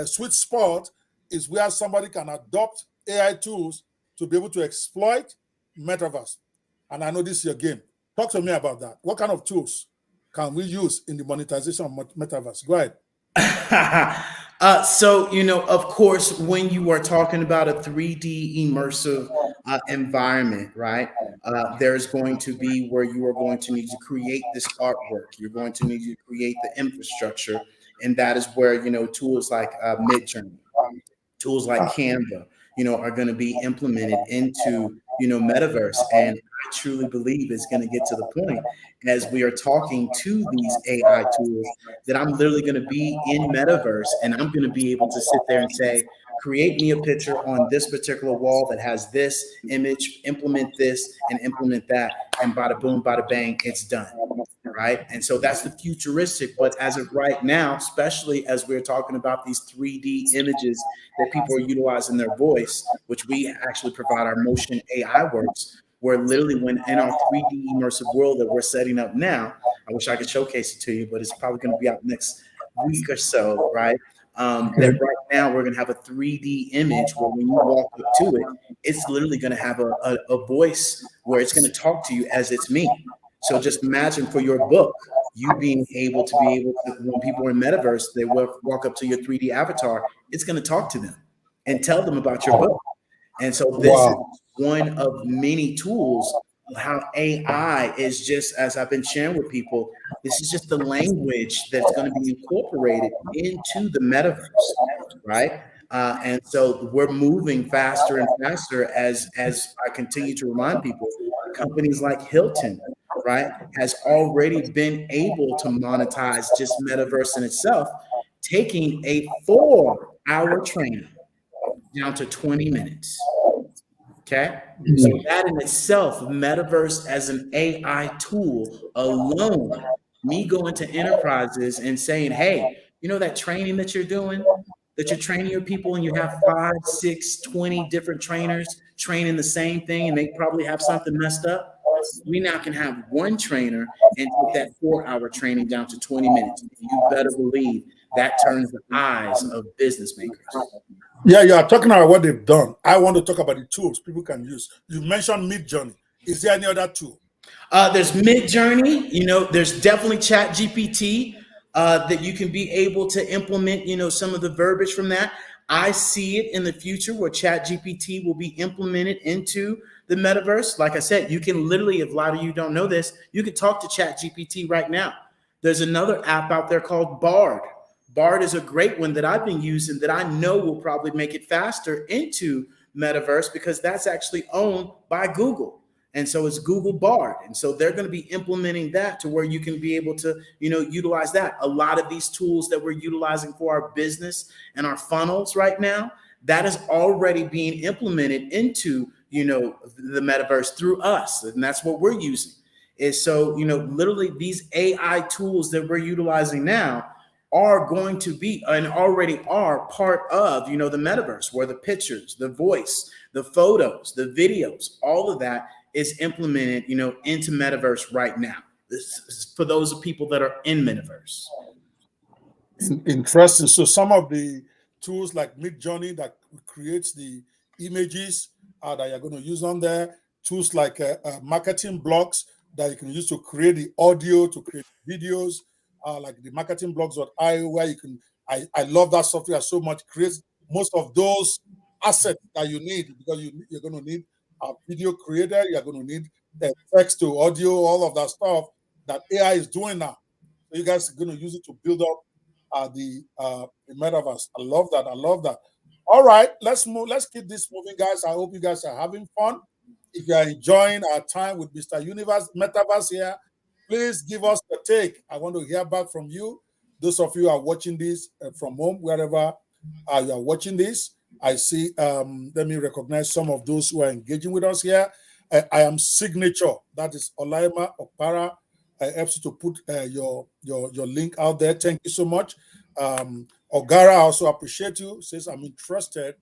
S1: sweet spot is where somebody can adopt AI tools to be able to exploit Metaverse. And I know this is your game. Talk to me about that. What kind of tools can we use in the monetization of Metaverse? Go ahead.
S2: So, of course, when you are talking about a 3D immersive environment, right, there's going to be where you are going to need to create this artwork. You're going to need to create the infrastructure. And that is where, tools like Midjourney, tools like Canva, are going to be implemented into, Metaverse. And I truly believe it's going to get to the point as we are talking to these AI tools that I'm literally going to be in Metaverse and I'm going to be able to sit there and say, create me a picture on this particular wall that has this image, implement this and implement that. And bada boom, bada bang, it's done. Right. And so that's the futuristic. But as of right now, especially as we're talking about these 3D images that people are utilizing their voice, which we actually provide our motion AI works, where literally when in our 3D immersive world that we're setting up now, I wish I could showcase it to you, but it's probably going to be out next week or so. Right. That right now we're going to have a 3D image where when you walk up to it, it's literally going to have a voice where it's going to talk to you as it's me. So just imagine for your book, you being able to when people are in Metaverse, they walk up to your 3D avatar, it's going to talk to them and tell them about your book. And so this is one of many tools how AI is just, as I've been sharing with people, this is just the language that's going to be incorporated into the metaverse, right? And so we're moving faster and faster as I continue to remind people. Companies like Hilton, right, has already been able to monetize just metaverse in itself, taking a 4-hour training down to 20 minutes. Okay. So that in itself, metaverse as an AI tool alone, me going to enterprises and saying, hey, you know, that training that you're doing, that you're training your people and you have 5, 6, 20 different trainers training the same thing and they probably have something messed up. We now can have one trainer and take that 4-hour training down to 20 minutes. You better believe that turns the eyes of business makers.
S1: Yeah, you are talking about what they've done. I want to talk about the tools people can use. You mentioned Midjourney. Is there any other tool?
S2: There's Midjourney. You know, there's definitely Chat GPT that you can be able to implement. You know, some of the verbiage from that. I see it in the future where Chat GPT will be implemented into the metaverse. Like I said, you can literally, if a lot of you don't know this, you can talk to Chat GPT right now. There's another app out there called Bard. Bard is a great one that I've been using that I know will probably make it faster into metaverse because that's actually owned by Google. And so it's Google Bard. And so they're going to be implementing that to where you can be able to, you know, utilize that. A lot of these tools that we're utilizing for our business and our funnels right now, that is already being implemented into, you know, the metaverse through us. And that's what we're using. Is so, you know, literally these AI tools that we're utilizing now are going to be and already are part of, you know, the metaverse where the pictures, the voice, the photos, the videos, all of that is implemented, you know, into metaverse right now. This is for those people that are in metaverse.
S1: Interesting. So some of the tools like Midjourney that creates the images that you're going to use on there, tools like marketing blocks that you can use to create the audio, to create videos, like the marketing blocks.io, where you can, I love that software so much, creates most of those assets that you need because you're going to need a video creator, you're going to need text to audio, all of that stuff that AI is doing now. So you guys are going to use it to build up the metaverse. I love that. I love that. All right, let's move. Let's keep this moving, guys. I hope you guys are having fun. If you are enjoying our time with Mr. Universe Metaverse here, please give us a take. I want to hear back from you. Those of you who are watching this from home, wherever you are watching this, I see. Let me recognize some of those who are engaging with us here. I am Signature. That is Olaima Okpara. I helps you to put your link out there. Thank you so much. Ogara, I also appreciate you. Says I'm interested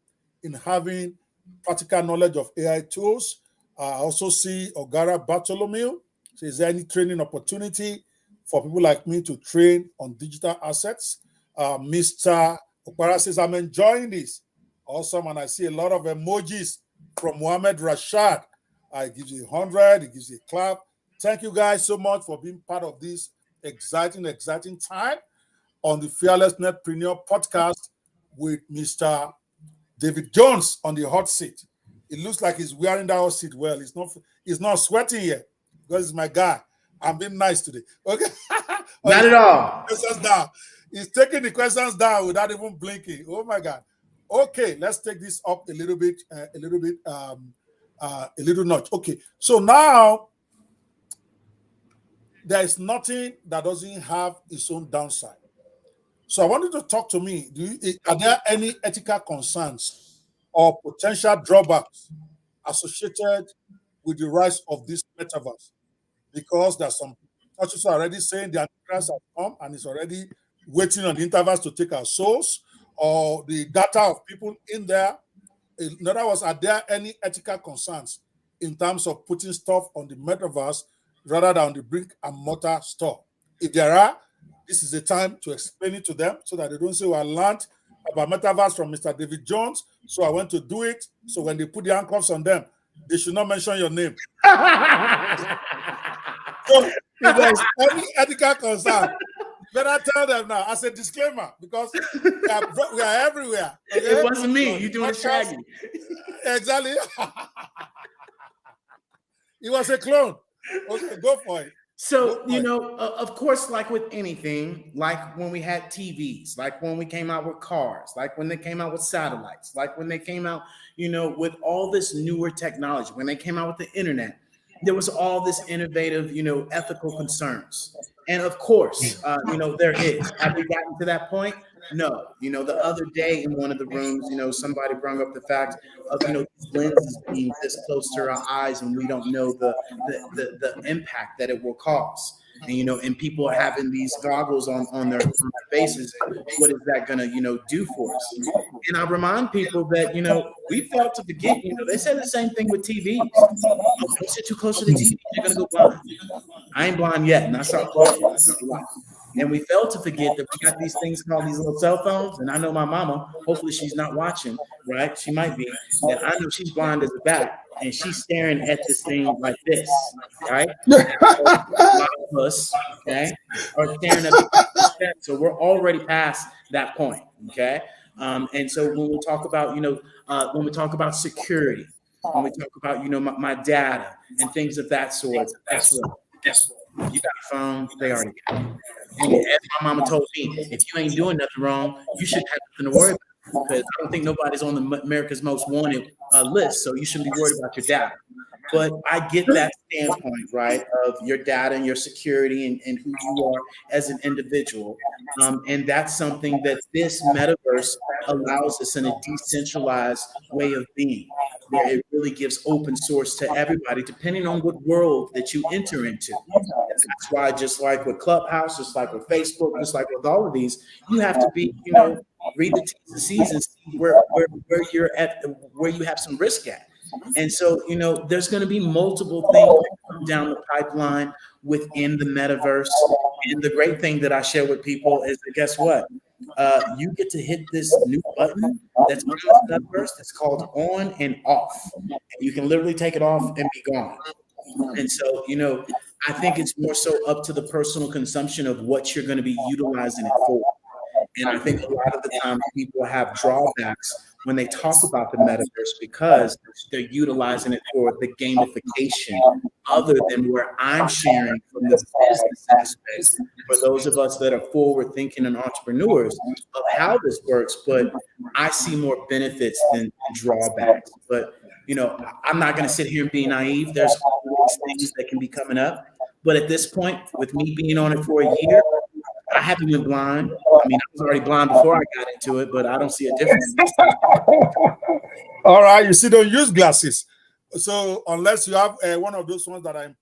S1: in having practical knowledge of AI tools. I also see Ogara Bartholomew. So is there any training opportunity for people like me to train on digital assets? Mr. Okpara says I'm enjoying this. Awesome. And I see a lot of emojis from Mohammed Rashad. It gives you 100. It gives you a clap. Thank you guys so much for being part of this exciting time on the Fearless Netpreneur Podcast with Mr. David Jones on the hot seat. It looks like he's wearing that hot seat well. He's not sweating yet because he's my guy. I'm being nice today. Okay.
S2: Not at all.
S1: Down. He's taking the questions down without even blinking. Oh my God. Okay, let's take this up a little notch. Okay, so now there is nothing that doesn't have its own downside. So I wanted to talk to me. Are there any ethical concerns or potential drawbacks associated with the rise of this metaverse? Because there's some churches are already saying the Antichrist has come and is already waiting on the interverse to take our souls, or the data of people in there. In other words, are there any ethical concerns in terms of putting stuff on the metaverse rather than on the brick and mortar store? If there are, this is the time to explain it to them so that they don't say, well, I learned about metaverse from Mr. David Jones, so I went to do it. So when they put the handcuffs on them, they should not mention your name. So if there's any ethical concern, better tell them now as a disclaimer, because we are everywhere. Okay?
S2: It wasn't me. You doing it shaggy.
S1: Exactly. It was a clone. Okay, go for it.
S2: So, of course, like with anything, like when we had TVs, like when we came out with cars, like when they came out with satellites, like when they came out, with all this newer technology, when they came out with the internet, there was all this innovative, ethical concerns. And of course, there is. Have we gotten to that point? No. The other day in one of the rooms, somebody brought up the fact of, these lenses being this close to our eyes, and we don't know the impact that it will cause. And people are having these goggles on their faces. What is that going to, do for us? And I remind people that, we failed to forget, they said the same thing with TVs. Don't sit too close to the TV, you're going to go blind. I ain't blind yet, and I saw close. And we fail to forget that we got these things called these little cell phones. And I know my mama, hopefully she's not watching, right? She might be. And I know she's blind as a bat, and she's staring at this thing like this, right? A lot of us, okay, are staring at the so we're already past that point, okay? And so when we talk about, when we talk about security, when we talk about, my data and things of that sort, guess what? You got a phone, they already got it. And as my mama told me, if you ain't doing nothing wrong, you shouldn't have nothing to worry about, because I don't think nobody's on the America's Most Wanted list, so you shouldn't be worried about your data. But I get that standpoint, right, of your data and your security and who you are as an individual. And that's something that this metaverse allows us in a decentralized way of being, where it really gives open source to everybody, depending on what world that you enter into. That's why, just like with Clubhouse, just like with Facebook, just like with all of these, you have to be, read the T's and C's and see where you're at, where you have some risk at. And so, there's going to be multiple things down the pipeline within the metaverse. And the great thing that I share with people is that, guess what? You get to hit this new button that's on the metaverse that's called on and off. And you can literally take it off and be gone. And so, I think it's more so up to the personal consumption of what you're going to be utilizing it for. And I think a lot of the time people have drawbacks when they talk about the metaverse because they're utilizing it for the gamification, other than where I'm sharing from the business aspect for those of us that are forward thinking and entrepreneurs of how this works. But I see more benefits than drawbacks. But, I'm not going to sit here and be naive. There's always things that can be coming up. But at this point, with me being on it for a year, I haven't been blind. I mean, I was already blind before I got into it, but I don't see a difference.
S1: All right, you see, don't use glasses. So unless you have one of those ones that are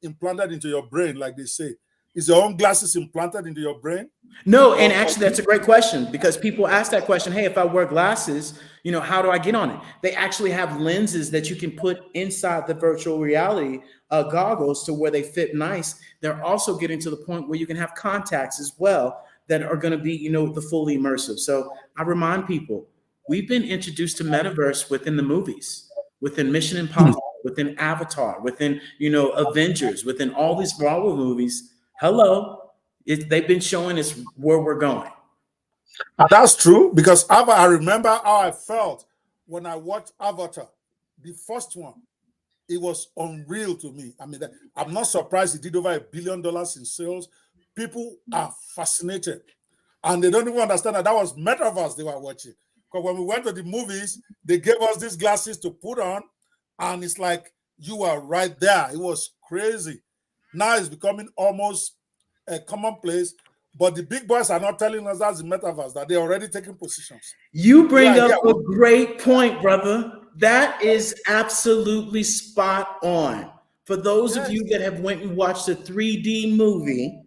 S1: implanted into your brain, like they say, is your own glasses implanted into your brain?
S2: No, and actually, that's a great question, because people ask that question. Hey, if I wear glasses, how do I get on it? They actually have lenses that you can put inside the virtual reality goggles to where they fit nice. They're also getting to the point where you can have contacts as well that are going to be, the fully immersive. So I remind people, we've been introduced to metaverse within the movies, within Mission Impossible, within Avatar, within, Avengers, within all these Marvel movies. Hello, they've been showing us where we're going.
S1: That's true, because I remember how I felt when I watched Avatar, the first one. It was unreal to me. I mean, I'm not surprised it did over $1 billion in sales. People are fascinated, and they don't even understand that was metaverse they were watching. Because when we went to the movies, they gave us these glasses to put on, and it's like you are right there. It was crazy. Now it's becoming almost a commonplace. But the big boys are not telling us that's the metaverse, that they're already taking positions.
S2: You bring up a great point, brother. That is absolutely spot on. For those of you that have went and watched a 3D movie,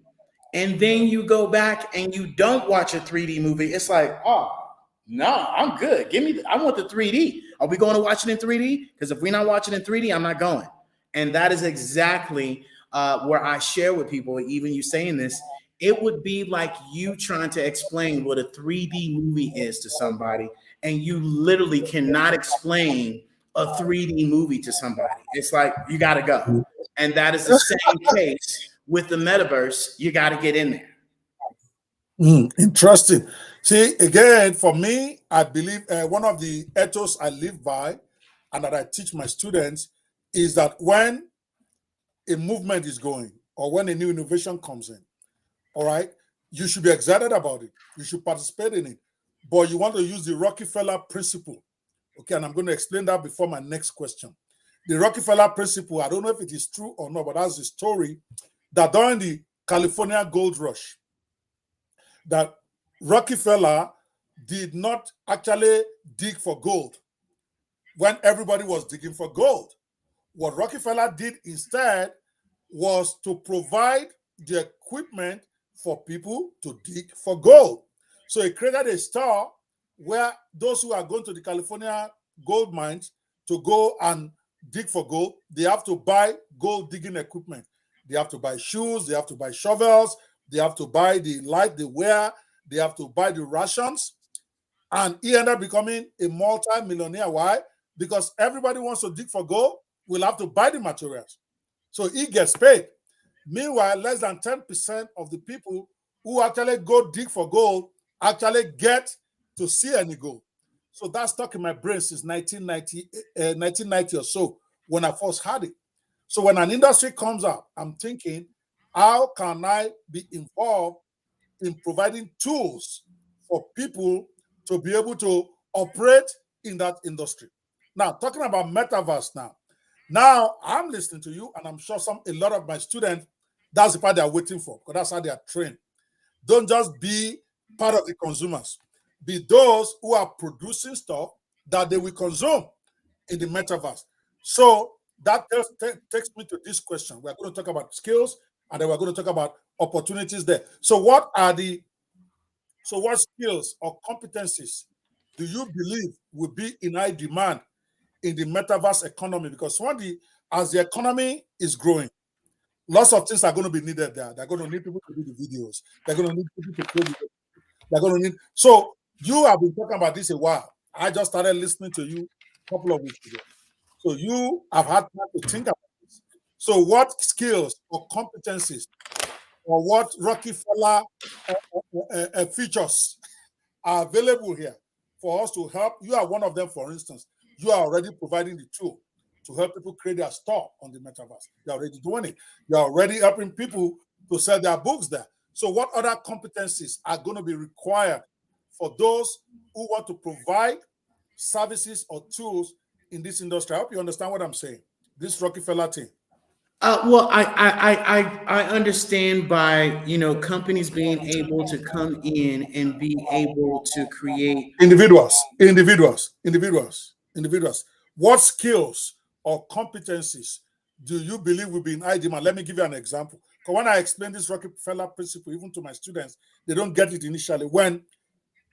S2: and then you go back and you don't watch a 3D movie, it's like, oh, no, I'm good. I want the 3D. Are we going to watch it in 3D? Because if we're not watching in 3D, I'm not going. And that is exactly where I share with people, even you saying this, it would be like you trying to explain what a 3D movie is to somebody, and you literally cannot explain a 3D movie to somebody. It's like, you got to go. And that is the same case with the metaverse. You got to get in there.
S1: Interesting. See, again, for me, I believe one of the ethos I live by and that I teach my students is that when a movement is going or when a new innovation comes in, all right, you should be excited about it. You should participate in it. But you want to use the Rockefeller principle. Okay, and I'm going to explain that before my next question. The Rockefeller principle, I don't know if it is true or not, but that's the story that during the California gold rush, that Rockefeller did not actually dig for gold when everybody was digging for gold. What Rockefeller did instead was to provide the equipment for people to dig for gold. So he created a store where those who are going to the California gold mines to go and dig for gold, they have to buy gold digging equipment. They have to buy shoes, they have to buy shovels, they have to buy the light they wear, they have to buy the rations. And he ended up becoming a multi-millionaire. Why? Because everybody wants to dig for gold, will have to buy the materials. So he gets paid. Meanwhile, less than 10% of the people who actually go dig for gold actually get to see any gold. So that's stuck in my brain since 1990 or so when I first had it. So when an industry comes up, I'm thinking, how can I be involved in providing tools for people to be able to operate in that industry? Now, talking about metaverse now I'm listening to you, and I'm sure a lot of my students, that's the part they're waiting for, because that's how they are trained. Don't just be part of the consumers. Be those who are producing stuff that they will consume in the metaverse. So that takes me to this question. We're going to talk about skills, and then we're going to talk about opportunities there. So what skills or competencies do you believe will be in high demand in the metaverse economy? Because as the economy is growing, lots of things are going to be needed there. They're going to need people to do the videos. They're going to need people to play the. They're going to need. So you have been talking about this a while. I just started listening to you a couple of weeks ago. So you have had time to think about this. So what skills or competencies or what Rockefeller features are available here for us to help? You are one of them, for instance. You are already providing the tool to help people create their store on the metaverse. You're already doing it. You're already helping people to sell their books there. So what other competencies are going to be required for those who want to provide services or tools in this industry? I hope you understand what I'm saying. This Rockefeller thing.
S2: Well, I understand by companies being able to come in and be able to create
S1: individuals. What skills or competencies do you believe will be in high demand? Let me give you an example. Because when I explain this Rockefeller principle, even to my students, they don't get it initially. When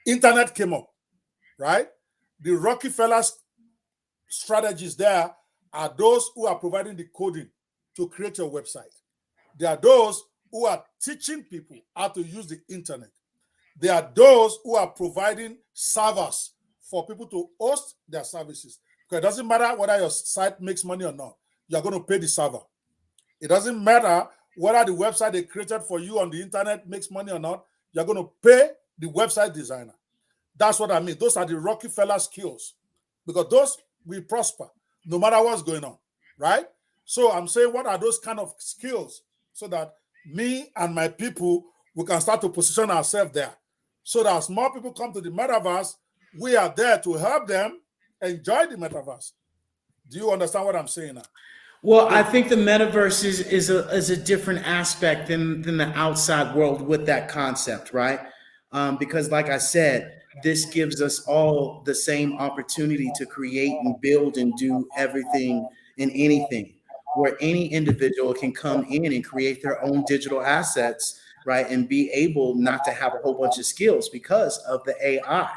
S1: internet came up, right? The Rockefeller strategies there are those who are providing the coding to create your website. There are those who are teaching people how to use the internet. There are those who are providing servers for people to host their services. Because it doesn't matter whether your site makes money or not, you're going to pay the server. It doesn't matter whether the website they created for you on the internet makes money or not, you're going to pay the website designer. That's what I mean. Those are the Rockefeller skills, because those will prosper no matter what's going on, right? So I'm saying, what are those kind of skills so that me and my people, we can start to position ourselves there, so that as more people come to the metaverse, we are there to help them enjoy the metaverse. Do you understand what I'm saying now?
S2: Well, I think the metaverse is a different aspect than the outside world with that concept, right? Because like I said, this gives us all the same opportunity to create and build and do everything and anything, where any individual can come in and create their own digital assets, right? And be able not to have a whole bunch of skills because of the AI,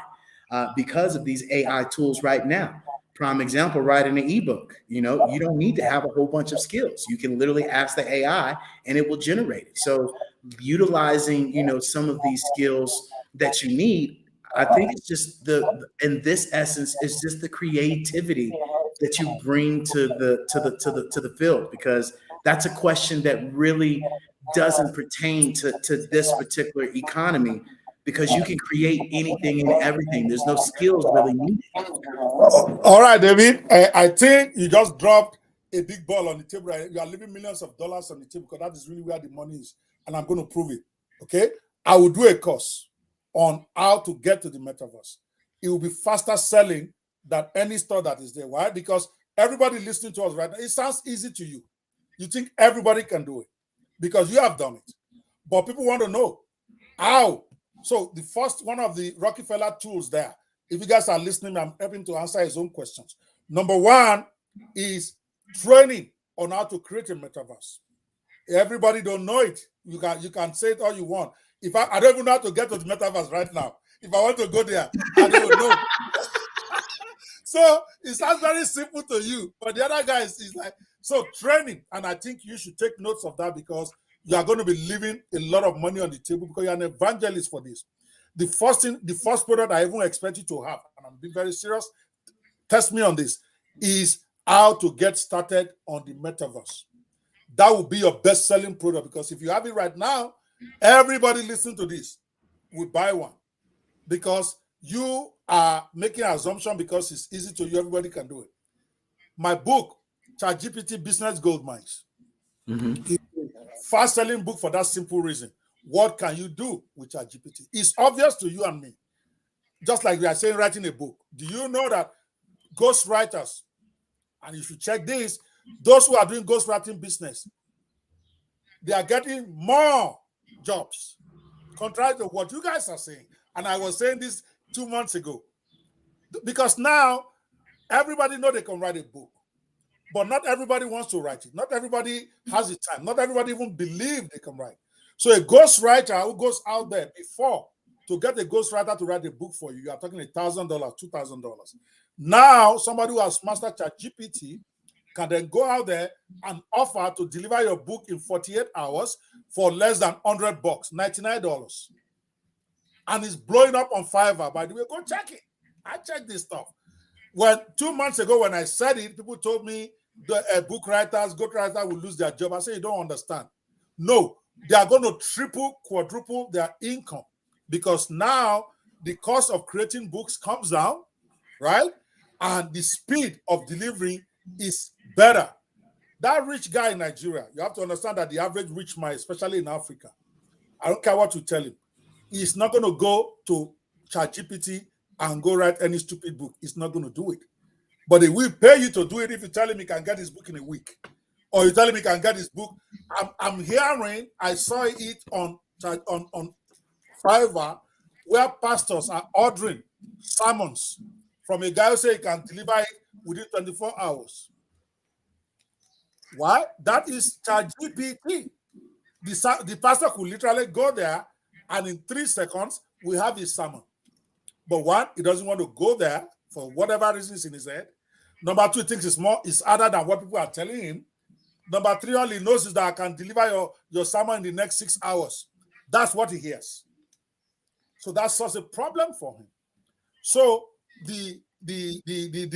S2: because of these AI tools right now. Prime example, writing an ebook. You don't need to have a whole bunch of skills. You can literally ask the AI and it will generate it. So utilizing, some of these skills that you need, I think it's just in this essence, it's just the creativity that you bring to the field, because that's a question that really doesn't pertain to this particular economy, because you can create anything and everything. There's no skills really needed.
S1: All right, David. I think you just dropped a big ball on the table, right? You are leaving millions of dollars on the table because that is really where the money is. And I'm going to prove it. Okay. I will do a course on how to get to the metaverse. It will be faster selling than any store that is there. Why? Because everybody listening to us right now, it sounds easy to you. You think everybody can do it because you have done it. But people want to know how. So the first one of the Rockefeller tools there, if you guys are listening, I'm helping to answer his own questions. Number one is training on how to create a metaverse. Everybody don't know it. You can say it all you want. If I don't even know how to get to the metaverse right now. If I want to go there, I don't know. So it sounds very simple to you, but the other guys is like, so training. And I think you should take notes of that because you are going to be leaving a lot of money on the table because you're an evangelist for this. The first product I even expect you to have, and I'm being very serious, test me on this, is how to get started on the metaverse. That will be your best-selling product because if you have it right now, everybody listening to this will buy one because you are making an assumption because it's easy to you, everybody can do it. My book, ChatGPT Business Gold Mines, is a fast-selling book for that simple reason. What can you do with ChatGPT? It's obvious to you and me. Just like we are saying writing a book. Do you know that ghostwriters, and you should check this, those who are doing ghostwriting business, they are getting more jobs, contrary to what you guys are saying. And I was saying this 2 months ago. Because now, everybody know they can write a book. But not everybody wants to write it. Not everybody has the time. Not everybody even believes they can write. So a ghostwriter who goes out there before, to get a ghostwriter to write a book for you, you are talking $1,000, $2,000. Now, somebody who has mastered ChatGPT can then go out there and offer to deliver your book in 48 hours for less than $100, $99. And it's blowing up on Fiverr. By the way, go check it. I checked this stuff. When 2 months ago, when I said it, people told me the book writers, ghostwriters will lose their job. I said, you don't understand. No, they are going to triple, quadruple their income because now the cost of creating books comes down, right? And the speed of delivery is better. That rich guy in Nigeria, you have to understand that the average rich man, especially in Africa, I don't care what you tell him, he's not going to go to ChatGPT and go write any stupid book. He's not going to do it. But they will pay you to do it if you tell him he can get his book in a week. Or you tell him he can get his book. I'm hearing, I saw it on Fiverr, where pastors are ordering sermons from a guy who says he can deliver it within 24 hours. Why? That is ChatGPT. The pastor could literally go there and in 3 seconds, we have his sermon. But one, he doesn't want to go there for whatever reasons in his head. Number two, he thinks it's harder than what people are telling him. Number three, all he knows is that I can deliver your sermon in the next 6 hours. That's what he hears. So that solves a problem for him. So the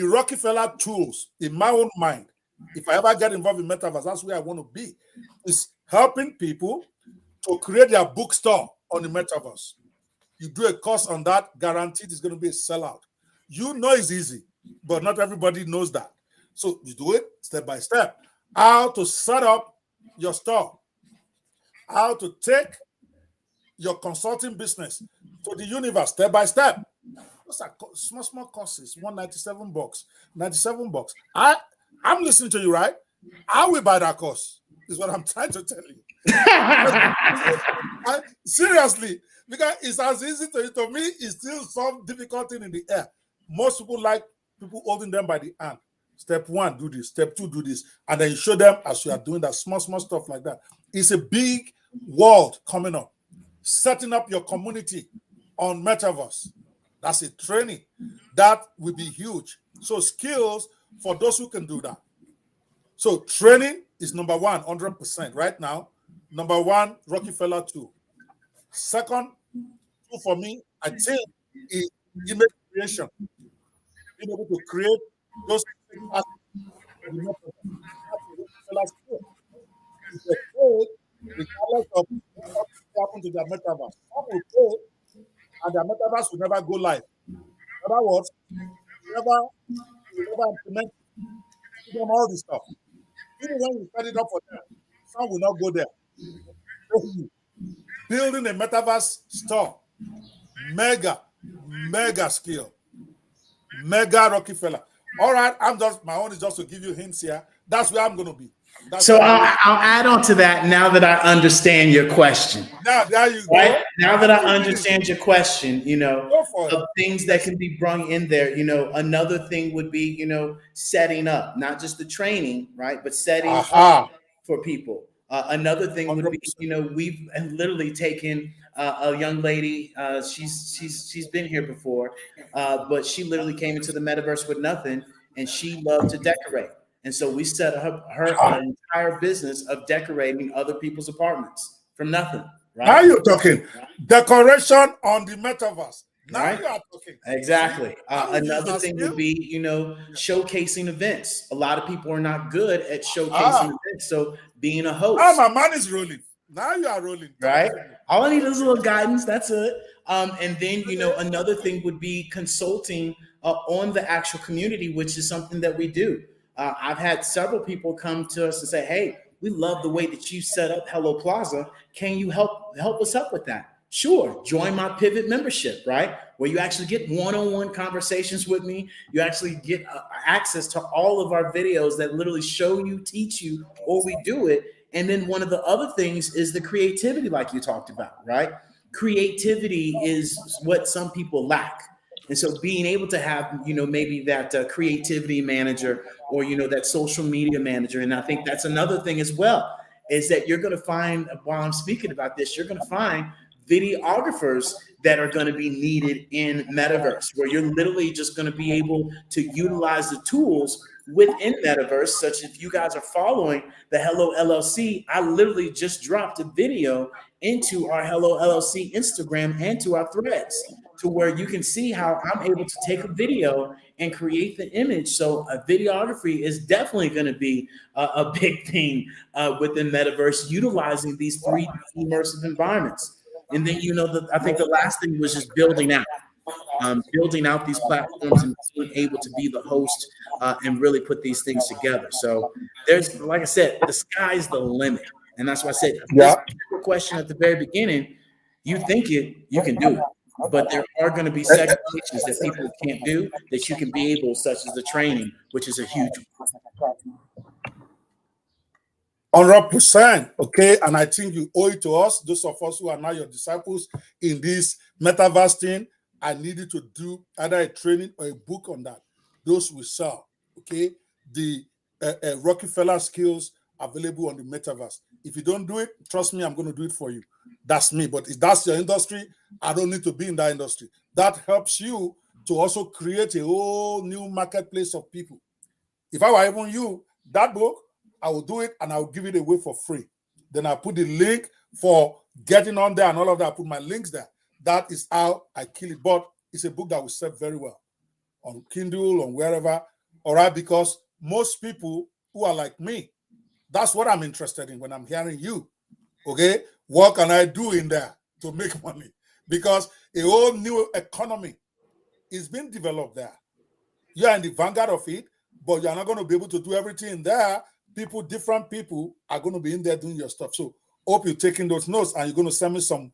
S1: Rockefeller tools, in my own mind, if I ever get involved in metaverse, that's where I want to be, is helping people to create their bookstore on the metaverse. You do a course on that, guaranteed it's going to be a sellout. You know it's easy, but not everybody knows that. So you do it step by step. How to set up your store. How to take your consulting business to the universe step by step. Those are small courses, $197, $97. I'm listening to you, right? I will buy that course, is what I'm trying to tell you. Seriously, because it's as easy to me, it's still some difficulty in the air. Most people like people holding them by the hand. Step one, do this. Step two, do this. And then you show them as you are doing that small stuff like that. It's a big world coming up. Setting up your community on metaverse. That's a training. That will be huge. So skills for those who can do that. So training is number one, 100% right now. Number one, Rockefeller tool. Second tool for me, I think, is image creation. Being able to create those regardless of what happened to their metaverse. Some will pay, and their metaverse will never go live. In other words, you never implement them all this stuff. even when you set it up for them, some will not go there. Building a metaverse store, mega skill, mega Rockefeller. All right, my own is just to give you hints here. That's where I'm going to be.
S2: So I'll add on to that now that I understand your question.
S1: Now, there you go.
S2: Right? Now that I understand your question, of things that can be brought in there, another thing would be, setting up, not just the training, right? But setting up for people. Another thing would be, we've literally taken a young lady. She's been here before, but she literally came into the metaverse with nothing, and she loved to decorate. And so we set up her entire business of decorating other people's apartments from nothing. Right?
S1: Now you're talking decoration on the metaverse. Now you are talking.
S2: Exactly. Another thing would be, showcasing events. A lot of people are not good at showcasing events. So being a host.
S1: My man is rolling. Now you are rolling.
S2: Right. All I need is a little guidance. That's it. And then, another thing would be consulting on the actual community, which is something that we do. I've had several people come to us and say, hey, we love the way that you set up Hello Plaza. Can you help us up with that? Sure. Join my Pivot membership, right? Where you actually get one-on-one conversations with me. You actually get access to all of our videos that literally show you, teach you, or we do it. And then one of the other things is the creativity, like you talked about, right? Creativity is what some people lack. And so being able to have, maybe that creativity manager or, that social media manager. And I think that's another thing as well, is that you're going to find, while I'm speaking about this, you're going to find videographers that are going to be needed in metaverse, where you're literally just going to be able to utilize the tools within metaverse. Such if you guys are following the Hello LLC, I literally just dropped a video into our Hello LLC Instagram and to our threads, to where you can see how I'm able to take a video and create the image. So videography is definitely going to be a big thing within metaverse, utilizing these 3D immersive environments. And then, I think the last thing was just building out these platforms and being able to be the host and really put these things together. So there's, like I said, the sky's the limit. And that's why I said, this question at the very beginning, you think it, you can do it. But there are going to be segmentations that people can't do that you can be able, such as the training, which is a huge one.
S1: 100%. Okay. And I think you owe it to us, those of us who are now your disciples in this metaverse thing. I need you to do either a training or a book on that. Those will sell. Okay. The Rockefeller skills available on the metaverse. If you don't do it, trust me, I'm going to do it for you. That's me. But if that's your industry, I don't need to be in that industry. That helps you to also create a whole new marketplace of people. If I were even you, that book, I will do it and I will give it away for free. Then I put the link for getting on there and all of that. I put my links there. That is how I kill it. But it's a book that will sell very well on Kindle, on wherever. All right, because most people who are like me, that's what I'm interested in when I'm hearing you. Okay, what can I do in there to make money? Because a whole new economy is being developed there. You are in the vanguard of it, but you're not going to be able to do everything in there. Different people are going to be in there doing your stuff. So hope you're taking those notes and you're going to send me some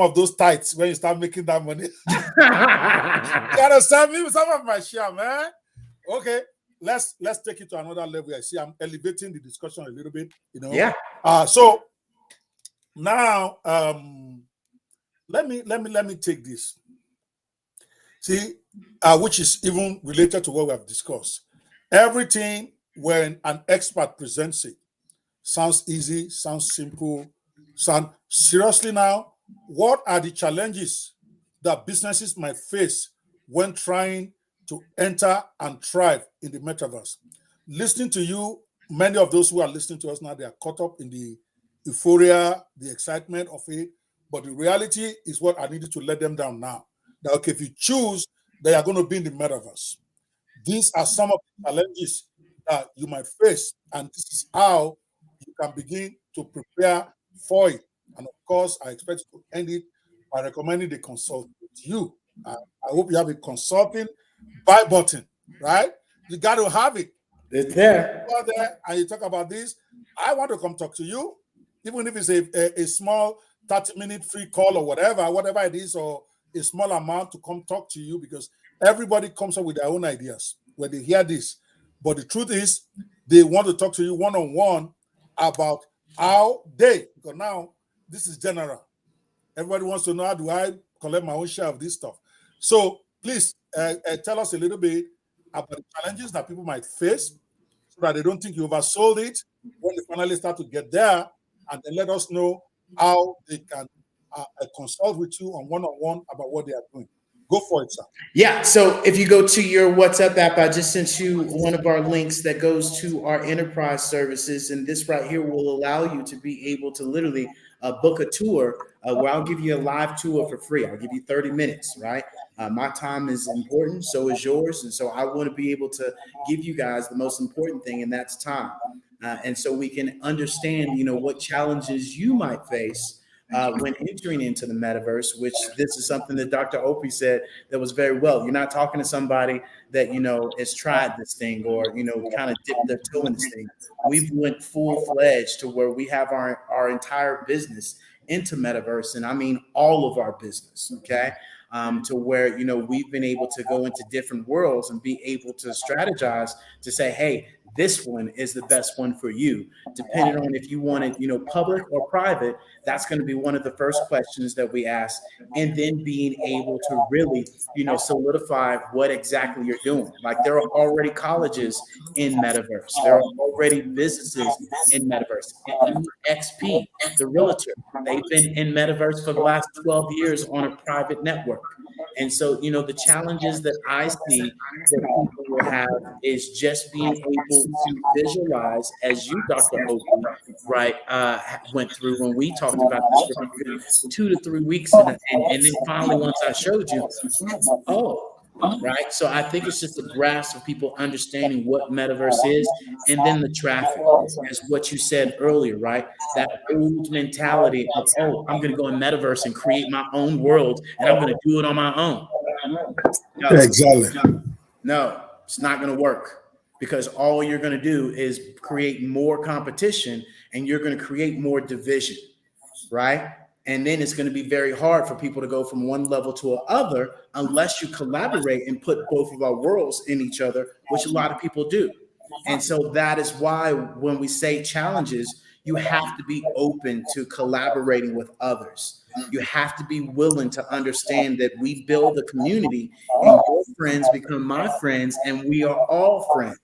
S1: of those tights when you start making that money. You gotta send me some of my share, man. Okay, let's take it to another level. I see I'm elevating the discussion a little bit,
S2: Yeah.
S1: So now let me take this. See, which is even related to what we have discussed. Everything when an expert presents it sounds easy, sounds simple, seriously now, what are the challenges that businesses might face when trying to enter and thrive in the metaverse? Listening to you, many of those who are listening to us now, they are caught up in the euphoria, the excitement of it. But the reality is what I needed to let them down now. That, okay, if you choose, they are going to be in the metaverse. These are some of the challenges that you might face, and this is how you can begin to prepare for it. And of course, I expect to end it by recommending the consult with you. I hope you have a consulting buy button, right? You got to have it.
S2: It's there.
S1: Go out there and you talk about this. I want to come talk to you, even if it's a small 30-minute free call or whatever it is, or a small amount to come talk to you, because everybody comes up with their own ideas when they hear this. But the truth is, they want to talk to you one-on-one about how because now this is general. Everybody wants to know, how do I collect my own share of this stuff? So please tell us a little bit about the challenges that people might face, so that they don't think you oversold it when they finally start to get there, and then let us know how they can consult with you on one-on-one about what they are doing. Go for it, sir.
S2: Yeah. So if you go to your WhatsApp app, I just sent you one of our links that goes to our enterprise services. And this right here will allow you to be able to literally book a tour where I'll give you a live tour for free. I'll give you 30 minutes, right? My time is important, so is yours. And so I want to be able to give you guys the most important thing, and that's time. And so we can understand, what challenges you might face when entering into the metaverse, which this is something that Dr. Opie said that was very well. You're not talking to somebody that, has tried this thing or, kind of dipped their toe in this thing. We've went full-fledged to where we have our entire business into metaverse. And I mean, all of our business, okay? To where, we've been able to go into different worlds and be able to strategize to say, hey, this one is the best one for you. Depending on if you want it, public or private, that's going to be one of the first questions that we ask. And then being able to really, solidify what exactly you're doing. Like, there are already colleges in metaverse. There are already businesses in metaverse. XP, the realtor, they've been in metaverse for the last 12 years on a private network. And so, the challenges that I see that people will have is just being able to visualize, as you, Dr. Opie, right, went through when we talked about this for 2 to 3 weeks. And then finally, once I showed you, right. So I think it's just a grasp of people understanding what metaverse is. And then the traffic is what you said earlier, right? That old mentality of, I'm going to go in metaverse and create my own world, and I'm going to do it on my own.
S1: No, exactly.
S2: No, it's not going to work, because all you're going to do is create more competition, and you're going to create more division, right? And then it's going to be very hard for people to go from one level to another unless you collaborate and put both of our worlds in each other, which a lot of people do. And so that is why when we say challenges, you have to be open to collaborating with others. You have to be willing to understand that we build a community, and your friends become my friends, and we are all friends.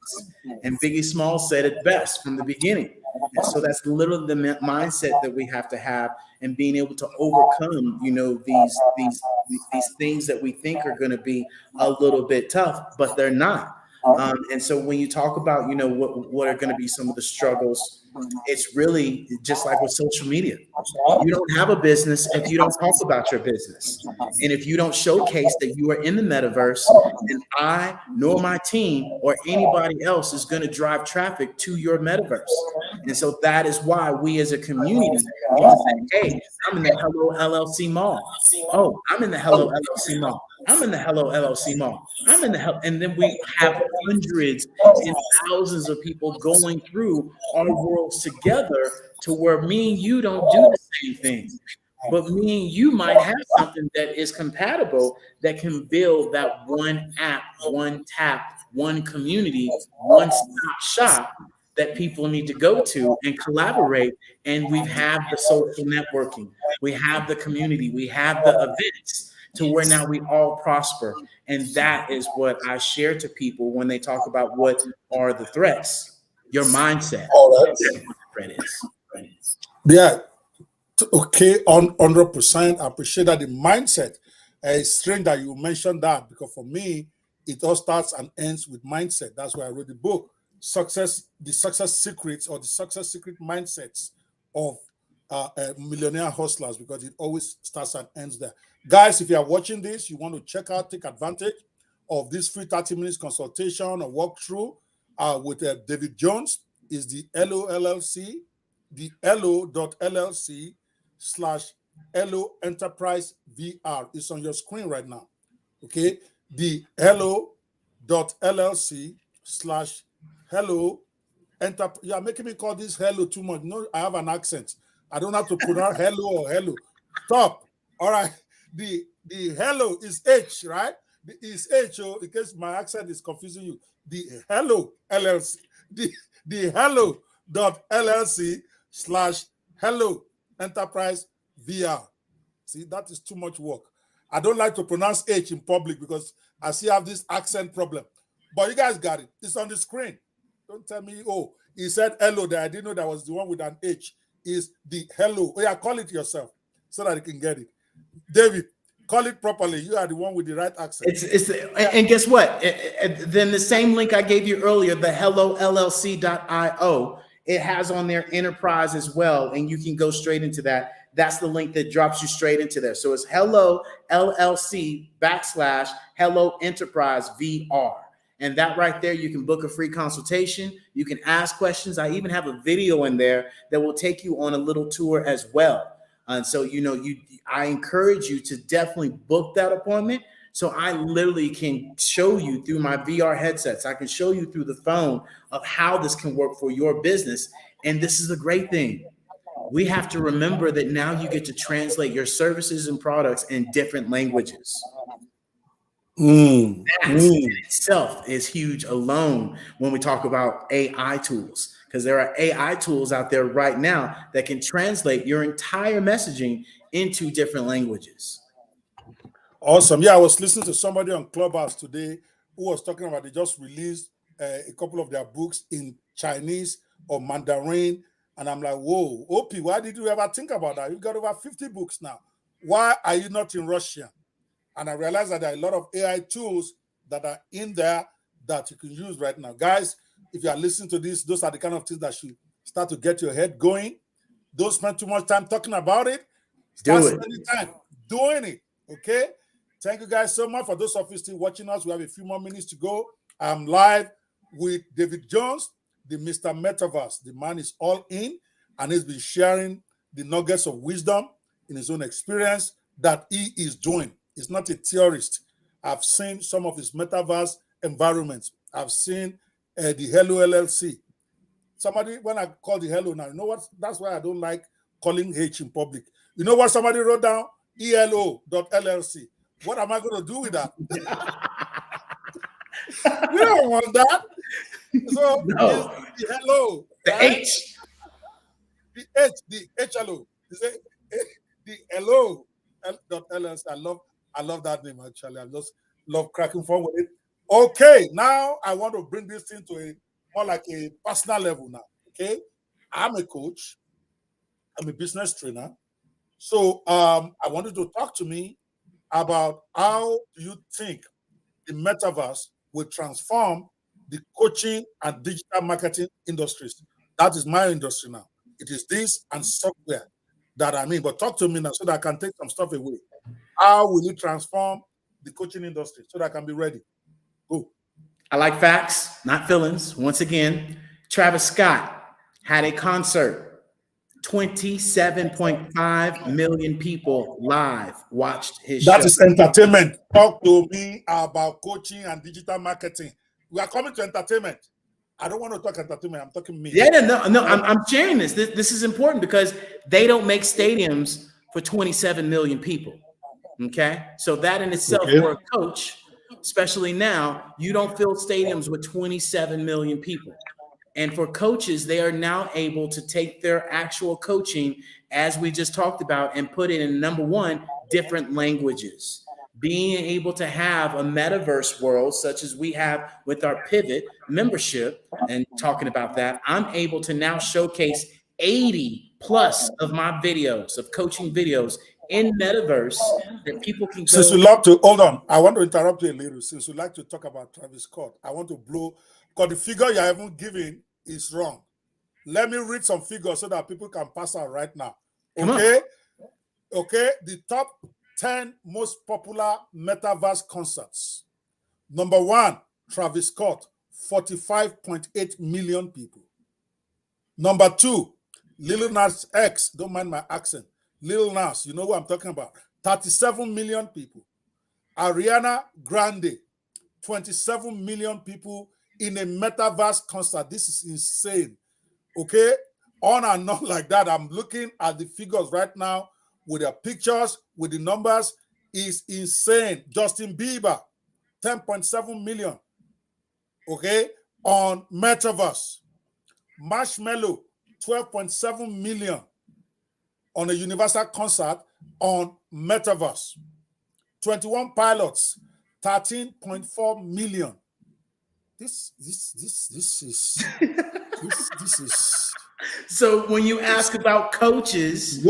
S2: And Biggie Smalls said it best from the beginning. And so that's literally the mindset that we have to have, and being able to overcome, these things that we think are going to be a little bit tough, but they're not. And so when you talk about, what are going to be some of the struggles, it's really just like with social media. You don't have a business if you don't talk about your business. And if you don't showcase that you are in the metaverse, then I, nor my team, or anybody else is going to drive traffic to your metaverse. And so that is why we as a community can say, hey, I'm in the Hello LLC Mall. Oh, I'm in the Hello LLC Mall. I'm in the Hello LLC Mall. I'm in the Hello. And then we have hundreds and thousands of people going through our worlds together, to where me and you don't do the same thing. But me and you might have something that is compatible, that can build that one app, one tap, one community, one stop shop that people need to go to and collaborate. And we have the social networking, we have the community, we have the events, to where now we all prosper. And that is what I share to people when they talk about what are the threats. Your mindset.
S1: All right.
S2: That's what the threat is.
S1: Yeah. Okay, on 100%. I appreciate that. The mindset. It's strange that you mentioned that, because for me, it all starts and ends with mindset. That's why I wrote the book, The Success Secrets, or the Success Secret Mindsets of Millionaire Hustlers, because it always starts and ends there. Guys, if you are watching this, you want to take advantage of this free 30 minutes consultation or walkthrough with David Jones, is the LOLLC, the LO.LLC/LO Enterprise VR. It's on your screen right now. Okay, the LO.LLC/LO hello, you are making me call this hello too much. No, I have an accent. I don't have to pronounce hello or hello. Stop. All right. The hello is H, right? Is H, in case my accent is confusing you. The hello LLC. The hello dot LLC / hello enterprise VR. See, that is too much work. I don't like to pronounce H in public because I still have this accent problem. But you guys got it. It's on the screen. Don't tell me, oh, he said hello there. I didn't know that was the one with an H. Is the hello. Oh, yeah, call it yourself so that you can get it. David, call it properly. You are the one with the right accent.
S2: And guess what? Then the same link I gave you earlier, the hellollc.io, it has on there enterprise as well. And you can go straight into that. That's the link that drops you straight into there. So it's hello LLC / hello enterprise VR. And that right there, you can book a free consultation. You can ask questions. I even have a video in there that will take you on a little tour as well. And so, I encourage you to definitely book that appointment. So I literally can show you through my VR headsets. I can show you through the phone of how this can work for your business. And this is a great thing. We have to remember that now you get to translate your services and products in different languages. That in itself is huge alone when we talk about AI tools, because there are AI tools out there right now that can translate your entire messaging into different languages.
S1: Awesome. Yeah, I was listening to somebody on Clubhouse today who was talking about they just released a couple of their books in Chinese or Mandarin. And I'm like, whoa, Opie, why did you ever think about that? You got over 50 books now. Why are you not in Russian? And I realized that there are a lot of AI tools that are in there that you can use right now. Guys, if you are listening to this, those are the kind of things that should start to get your head going. Don't spend too much time talking about it. Start spending time doing it. Okay? Thank you guys so much. For those of you still watching us, we have a few more minutes to go. I'm live with David Jones, the Mr. Metaverse. The man is all in, and he's been sharing the nuggets of wisdom in his own experience that he is doing. He's not a theorist. I've seen some of his metaverse environments. I've seen the Hello LLC. Somebody, when I call the Hello now, you know what? That's why I don't like calling H in public. You know what somebody wrote down? ELO.LLC. What am I going to do with that? You don't want that. So
S2: no.
S1: The hello.
S2: The
S1: right?
S2: H.
S1: The H, the HLO. The hello.LLC. I love that name, actually. I just love cracking fun with it. Okay, now I want to bring this thing to a more like a personal level now. Okay, I'm a coach. I'm a business trainer. So I wanted to talk to me about how do you think the metaverse will transform the coaching and digital marketing industries. That is my industry now. It is this and software that I'm in. But talk to me now so that I can take some stuff away. How will it transform the coaching industry so that I can be ready? Go.
S2: I like facts, not feelings. Once again, Travis Scott had a concert. 27.5 million people live watched his show.
S1: That is entertainment. Talk to me about coaching and digital marketing. We are coming to entertainment. I don't want to talk entertainment. I'm talking me.
S2: Yeah, no. I'm sharing this. This is important because they don't make stadiums for 27 million people. Okay, so that in itself, for a coach, especially now, you don't fill stadiums with 27 million people. And for coaches, they are now able to take their actual coaching, as we just talked about, and put it in, number one, different languages. Being able to have a metaverse world such as we have with our Pivot membership, and talking about that, I'm able to now showcase 80 plus of my videos, of coaching videos in metaverse that people can go.
S1: Since you love to, hold on, I want to interrupt you a little. Since you like to talk about Travis Scott, I want to blow, because the figure you haven't given is wrong. Let me read some figures so that people can pass out right now. Okay? Okay, the top 10 most popular metaverse concerts. Number 1, Travis Scott, 45.8 million people. Number 2, Lil Nas X, don't mind my accent. Lil Nas, you know what I'm talking about. 37 million people. Ariana Grande, 27 million people in a metaverse concert. This is insane. Okay, on and on like that. I'm looking at the figures right now with the pictures, with the numbers. Is insane. Justin Bieber, 10.7 million. Okay, on metaverse. Marshmello, 12.7 million on a Universal concert on metaverse. 21 Pilots, 13.4 million. This is this is.
S2: So when you ask about coaches,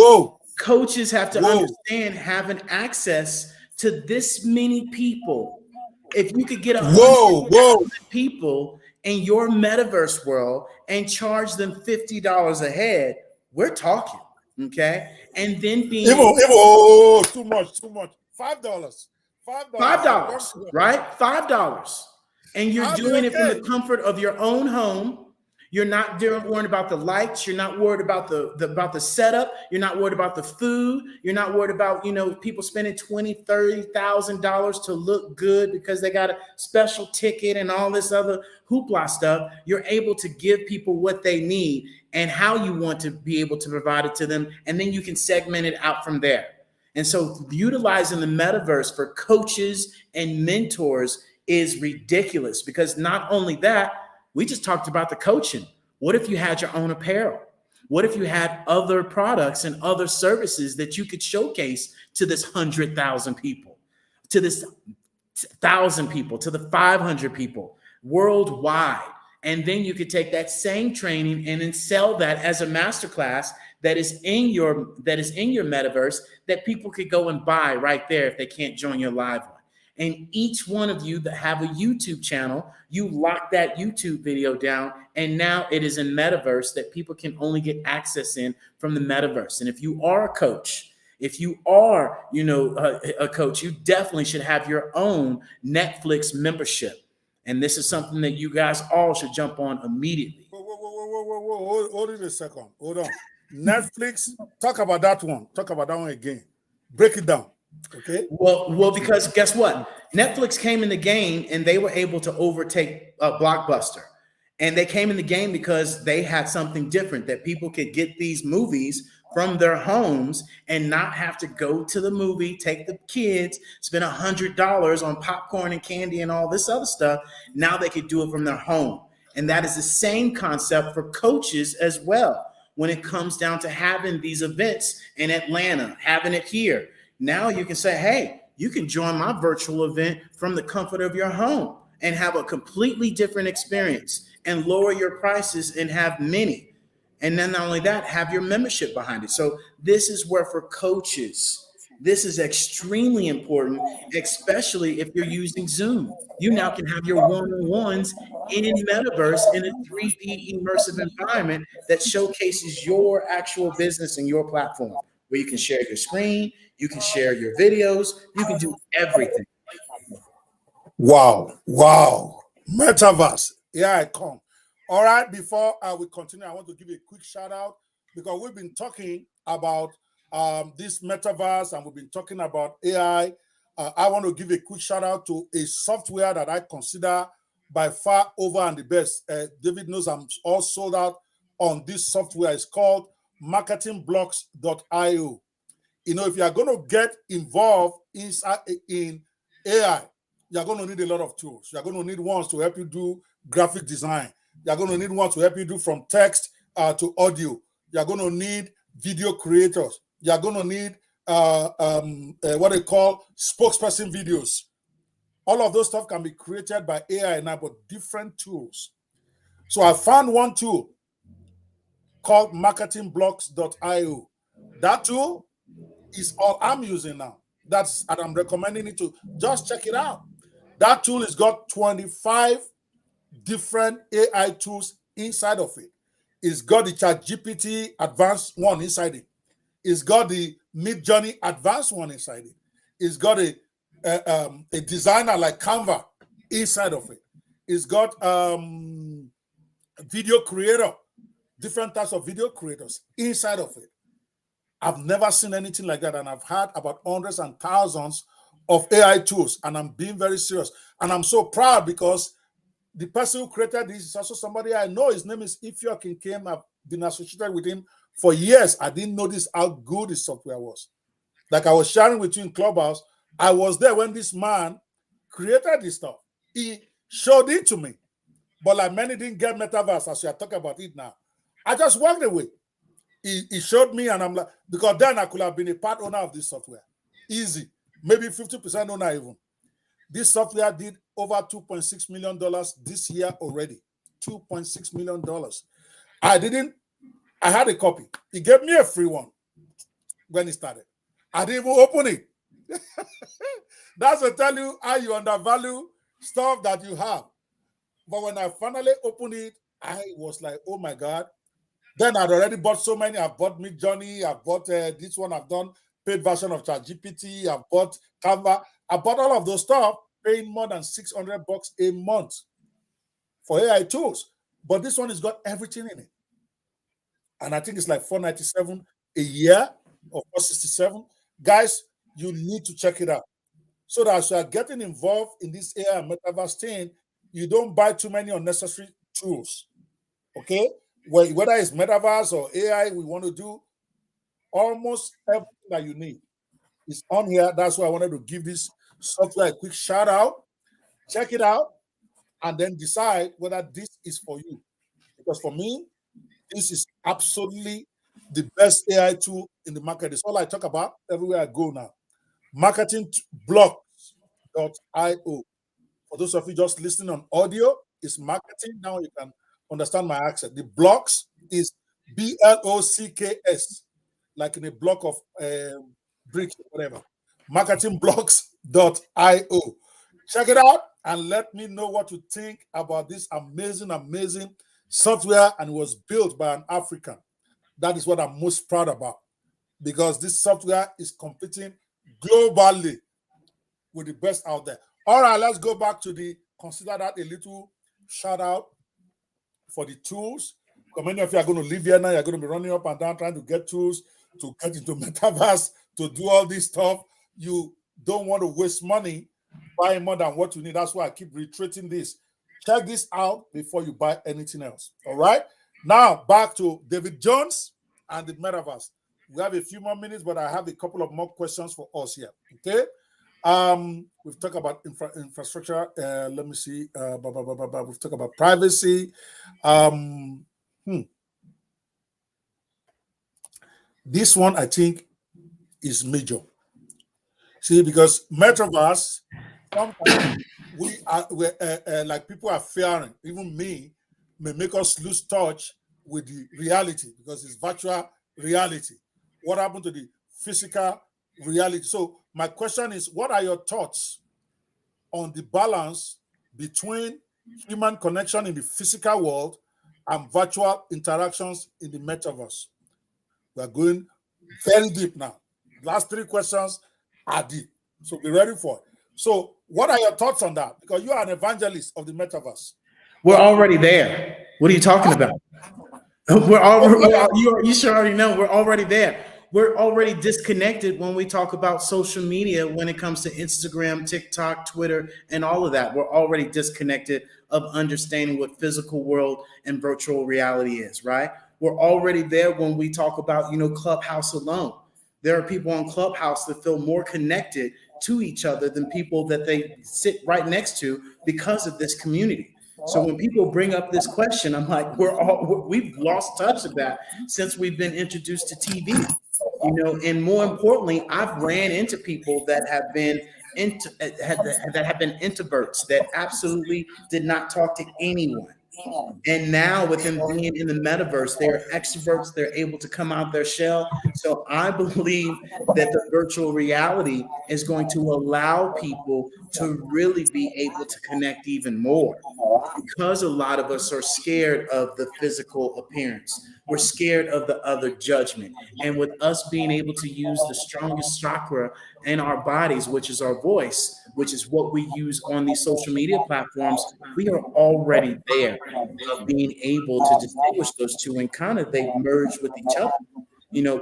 S2: coaches have to understand having access to this many people. If you could get 100,000 people in your metaverse world and charge them $50 a head, we're talking, okay? And then being
S1: too much. $5,
S2: right? $5, and you're doing it from the comfort of your own home. You're not worried about the lights. You're not worried about the setup. You're not worried about the food. You're not worried about, people spending $20,000, $30,000 to look good because they got a special ticket and all this other hoopla stuff. You're able to give people what they need and how you want to be able to provide it to them. And then you can segment it out from there. And so utilizing the metaverse for coaches and mentors is ridiculous, because not only that, we just talked about the coaching. What if you had your own apparel? What if you had other products and other services that you could showcase to this 100,000 people, to this 1,000 people, to the 500 people worldwide? And then you could take that same training and then sell that as a masterclass that is in your metaverse that people could go and buy right there if they can't join your live one. And each one of you that have a YouTube channel, you lock that YouTube video down, and now it is in metaverse that people can only get access in from the metaverse. And if you are a coach, if you are, a coach, you definitely should have your own Netflix membership. And this is something that you guys all should jump on immediately.
S1: Whoa. Hold it a second. Hold on. Netflix, talk about that one. Talk about that one again. Break it down. Okay.
S2: Well, because guess what? Netflix came in the game and they were able to overtake Blockbuster. And they came in the game because they had something different, that people could get these movies from their homes and not have to go to the movie, take the kids, spend $100 on popcorn and candy and all this other stuff. Now they could do it from their home. And that is the same concept for coaches as well. When it comes down to having these events in Atlanta, having it here. Now you can say, hey, you can join my virtual event from the comfort of your home and have a completely different experience and lower your prices and have many. And then not only that, have your membership behind it. So this is where for coaches, this is extremely important, especially if you're using Zoom. You now can have your one-on-ones in metaverse in a 3D immersive environment that showcases your actual business and your platform, where you can share your screen, you can share your videos, you can do everything.
S1: Wow. Metaverse. Here I come. All right, before we continue, I want to give you a quick shout out, because we've been talking about this metaverse and we've been talking about AI. I want to give a quick shout out to a software that I consider by far over and the best. David knows I'm all sold out on this software. It's called marketingblocks.io. If you are going to get involved in AI, you're going to need a lot of tools. You're going to need ones to help you do graphic design. You're going to need ones to help you do from text to audio. You're going to need video creators. You're going to need what they call spokesperson videos. All of those stuff can be created by AI now, but different tools. So I found one tool called marketingblocks.io. That tool is all I'm using now. And I'm recommending it to just check it out. That tool has got 25 different AI tools inside of it. It's got the ChatGPT advanced one inside it. It's got the Midjourney advanced one inside it. It's got a designer like Canva inside of it. It's got video creator, different types of video creators inside of it. I've never seen anything like that, and I've had about hundreds and thousands of AI tools, and I'm being very serious. And I'm so proud because the person who created this is also somebody I know. His name is Ifyo Kinkem. I've been associated with him for years. I didn't notice how good his software was. Like I was sharing with you in Clubhouse, I was there when this man created this stuff. He showed it to me. But like many didn't get metaverse as we are talking about it now. I just walked away. He showed me, and I'm like, because then I could have been a part owner of this software. Easy. Maybe 50% owner even. This software did over $2.6 million this year already. $2.6 million. I had a copy. He gave me a free one when he started. I didn't even open it. That's to tell you how you undervalue stuff that you have. But when I finally opened it, I was like, oh my God. Then I'd already bought so many. I've bought Midjourney. I've bought this one. I've done paid version of ChatGPT. I've bought Canva. I bought all of those stuff, paying more than $600 a month for AI tools. But this one has got everything in it. And I think it's like $497 a year or $467. Guys, you need to check it out. So that as you are getting involved in this AI and metaverse thing, you don't buy too many unnecessary tools. Okay? Whether it's metaverse or AI, we want to do almost everything that you need is on here. That's why I wanted to give this software a quick shout out. Check it out and then decide whether this is for you. Because for me, this is absolutely the best AI tool in the market. It's all I talk about everywhere I go now. Marketingblocks.io. For those of you just listening on audio, it's marketing. Now you can understand my accent. The blocks is BLOCKS, like in a block of bricks, whatever. Marketingblocks.io. Check it out and let me know what you think about this amazing, amazing software. And it was built by an African. That is what I'm most proud about, because this software is competing globally with the best out there. All right, let's go back to consider that a little shout out for the tools. Because many of you are going to live here now. You're going to be running up and down trying to get tools to get into metaverse, to do all this stuff. You don't want to waste money buying more than what you need. That's why I keep reiterating this. Check this out before you buy anything else. All right. Now back to David Jones and the metaverse. We have a few more minutes, but I have a couple of more questions for us here. Okay. We've talked about infrastructure. Let me see. We've talked about privacy. This one I think is major. See, because metaverse, sometimes like people are fearing. Even me may make us lose touch with the reality because it's virtual reality. What happened to the physical reality? So my question is, what are your thoughts on the balance between human connection in the physical world and virtual interactions in the metaverse? We're going very deep now. Last three questions are deep. So be ready for it. So what are your thoughts on that? Because you are an evangelist of the metaverse.
S2: We're already there. What are you talking about? You should already know we're already there. We're already disconnected when we talk about social media when it comes to Instagram, TikTok, Twitter, and all of that. We're already disconnected of understanding what physical world and virtual reality is, right? We're already there when we talk about, Clubhouse alone. There are people on Clubhouse that feel more connected to each other than people that they sit right next to because of this community. So when people bring up this question, I'm like, we've lost touch of that since we've been introduced to TV, and more importantly, I've ran into people that have been introverts that absolutely did not talk to anyone. And now with them being in the metaverse, they're extroverts, they're able to come out their shell. So I believe that the virtual reality is going to allow people to really be able to connect even more, because a lot of us are scared of the physical appearance. We're scared of the other judgment. And with us being able to use the strongest chakra in our bodies, which is our voice, which is what we use on these social media platforms, we are already there of being able to distinguish those two, and kind of they merge with each other.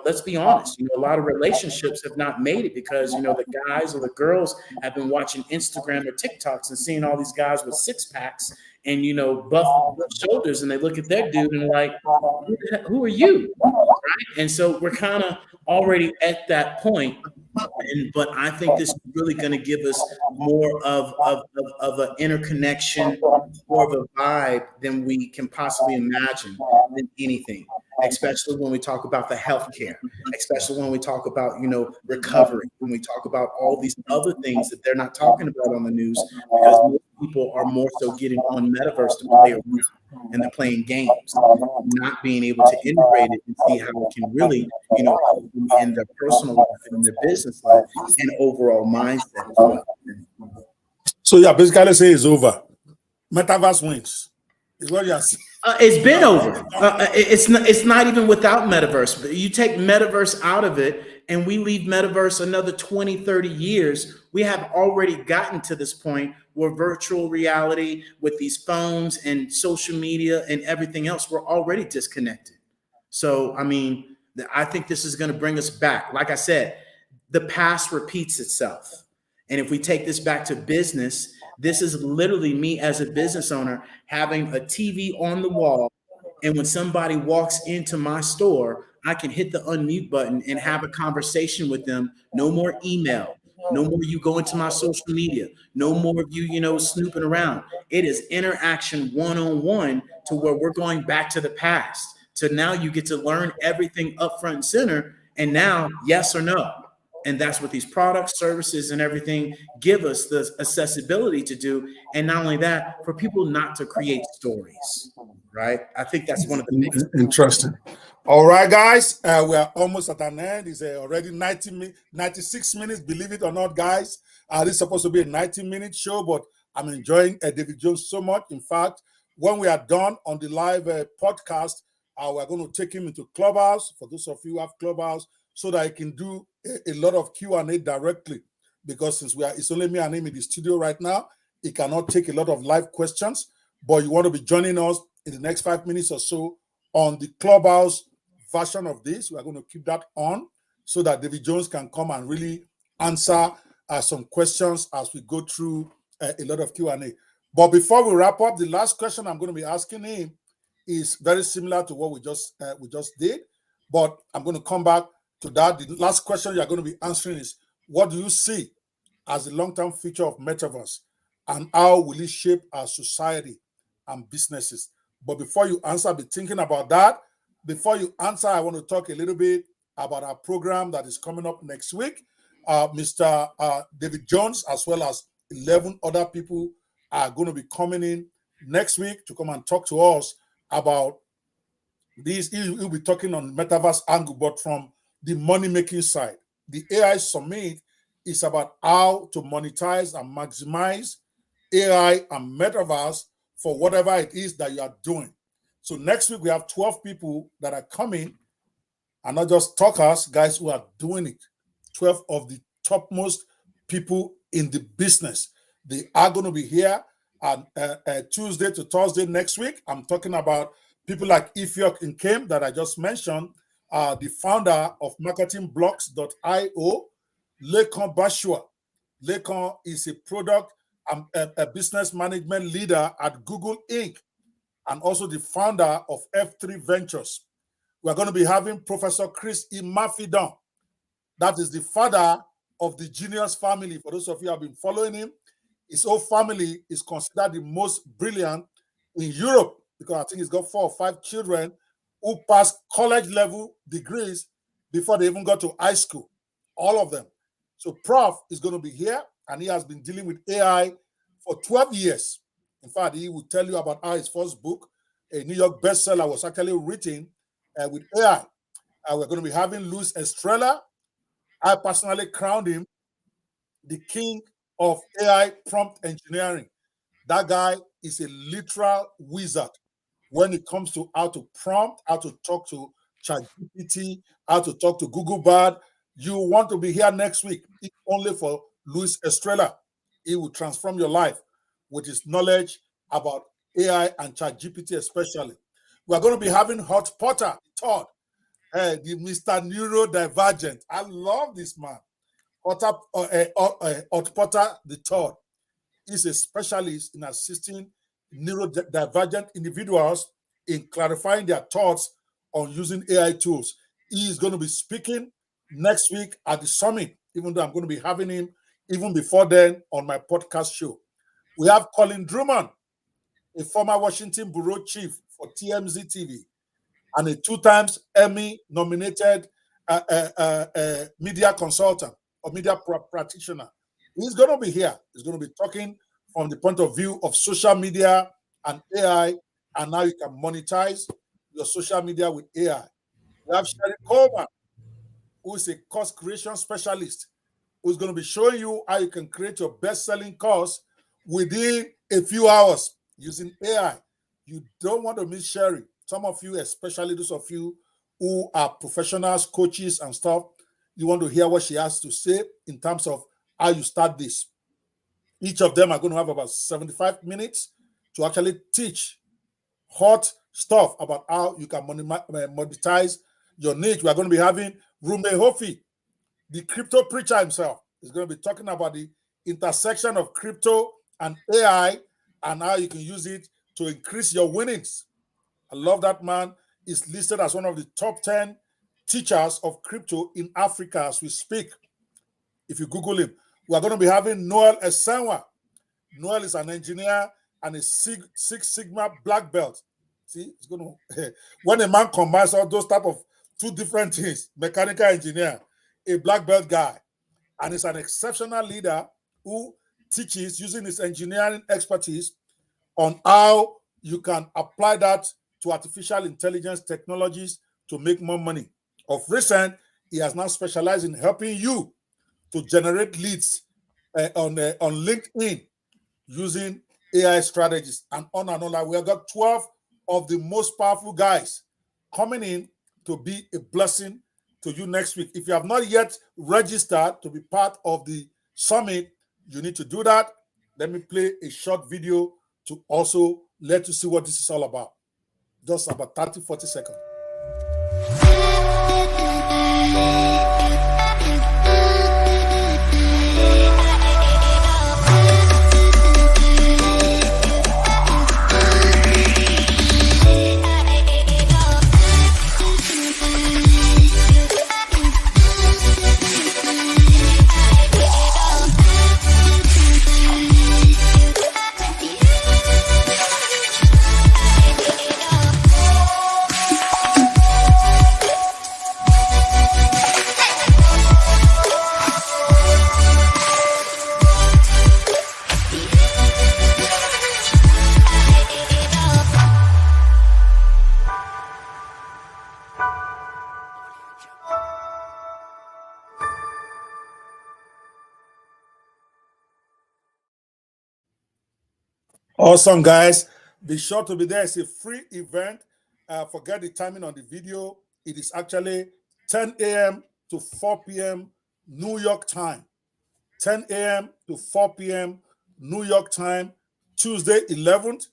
S2: let's be honest, a lot of relationships have not made it because, the guys or the girls have been watching Instagram or TikToks and seeing all these guys with six packs and, buff shoulders. And they look at their dude and like, who are you? Right. And so we're kind of already at that point. But I think this is really going to give us more of an interconnection, more of a vibe than we can possibly imagine than anything, especially when we talk about the healthcare, especially when we talk about, recovery, when we talk about all these other things that they're not talking about on the news because most people are more so getting on metaverse to play around and they're playing games, not being able to integrate it and see how it can really, help them in their personal life, in their business life, and overall mindset as well.
S1: So yeah, basically say it's over. Metaverse wins. Is what you're saying.
S2: It's been over. It's not even without metaverse. But you take metaverse out of it and we leave metaverse another 20, 30 years, we have already gotten to this point where virtual reality with these phones and social media and everything else, we're already disconnected. So, I think this is going to bring us back. Like I said, the past repeats itself. And if we take this back to business, this is literally me as a business owner having a TV on the wall. And when somebody walks into my store, I can hit the unmute button and have a conversation with them. No more email. No more you go into my social media. No more of you, snooping around. It is interaction one-on-one to where we're going back to the past. So now you get to learn everything up front and center. And now, yes or no. And that's what these products, services, and everything give us the accessibility to do. And not only that, for people not to create stories, right? I think that's one of the biggest.
S1: Interesting. All right, guys, we are almost at an end. It's already 96 minutes, believe it or not, guys. This is supposed to be a 90-minute show, but I'm enjoying David Jones so much. In fact, when we are done on the live podcast, we're going to take him into Clubhouse, for those of you who have Clubhouse, so that I can do a lot of Q&A directly, because since it's only me and him in the studio right now, he cannot take a lot of live questions, but you want to be joining us in the next 5 minutes or so on the Clubhouse version of this. We are going to keep that on so that David Jones can come and really answer some questions as we go through a lot of Q&A. But before we wrap up, the last question I'm going to be asking him is very similar to what we just did, but I'm going to come back to that. The last question you're going to be answering is, what do you see as the long-term future of metaverse, and how will it shape our society and businesses? But before you answer, be thinking about that. Before you answer, I want to talk a little bit about our program that is coming up next week. Mr. David Jones, as well as 11 other people, are going to be coming in next week to come and talk to us about this. He'll be talking on metaverse angle, but from the money-making side. The AI Summit is about how to monetize and maximize AI and metaverse for whatever it is that you are doing. So next week, we have 12 people that are coming, and not just talkers, guys who are doing it. 12 of the topmost people in the business. They are going to be here on Tuesday to Thursday next week. I'm talking about people like Ifyok Nkem that I just mentioned, the founder of marketingblocks.io, Lekon Bashua. Lekon is a product and a business management leader at Google Inc., and also the founder of F3 Ventures. We're going to be having Professor Chris Imafidon. That is the father of the Genius family. For those of you who have been following him, his whole family is considered the most brilliant in Europe, because I think he's got 4 or 5 children who passed college level degrees before they even got to high school, all of them. So Prof is going to be here, and he has been dealing with AI for 12 years. In fact, he will tell you about how his first book, a New York bestseller, was actually written with AI. We're going to be having Luis Estrella. I personally crowned him the king of AI prompt engineering. That guy is a literal wizard when it comes to how to prompt, how to talk to ChatGPT, how to talk to Google Bard. You want to be here next week, if only for Luis Estrella. He will transform your life with his knowledge about AI and ChatGPT especially. We're going to be having Hot Potter, Todd. the Mr. Neurodivergent. I love this man. Otto Potter the third is a specialist in assisting neurodivergent individuals in clarifying their thoughts on using AI tools. He is going to be speaking next week at the summit, even though I'm going to be having him even before then on my podcast show. We have Colin Drummond, a former Washington bureau chief for TMZ TV and a 2 times Emmy nominated media consultant or media practitioner. He's going to be here. He's going to be talking from the point of view of social media and AI, and now you can monetize your social media with AI. We have Sherry Coleman, who is a course creation specialist, who's going to be showing you how you can create your best-selling course within a few hours using AI. You don't want to miss Sherry. Some of you, especially those of you who are professionals, coaches, and stuff, you want to hear what she has to say in terms of how you start this. Each of them are going to have about 75 minutes to actually teach hot stuff about how you can monetize your niche. We are going to be having Rume Hofi, the crypto preacher himself. He's going to be talking about the intersection of crypto and AI and how you can use it to increase your winnings. I love that man. He's listed as one of the top 10 teachers of crypto in Africa as we speak. If you Google him, we are going to be having Noel Esenwa. Noel is an engineer and a Six Sigma black belt. See, it's going to when a man combines all those type of 2 different things, mechanical engineer, a black belt guy, and is an exceptional leader who teaches using his engineering expertise on how you can apply that to artificial intelligence technologies to make more money. Of recent, he has now specialized in helping you to generate leads on LinkedIn using AI strategies and on and on. We have got 12 of the most powerful guys coming in to be a blessing to you next week. If you have not yet registered to be part of the summit, you need to do that. Let me play a short video to also let you see what this is all about. Just about 30, 40 seconds. Awesome, guys. Be sure to be there. It's a free event. Forget the timing on the video. It is actually 10 a.m. to 4 p.m. New York time. 10 a.m. to 4 p.m. New York time. Tuesday, 11th,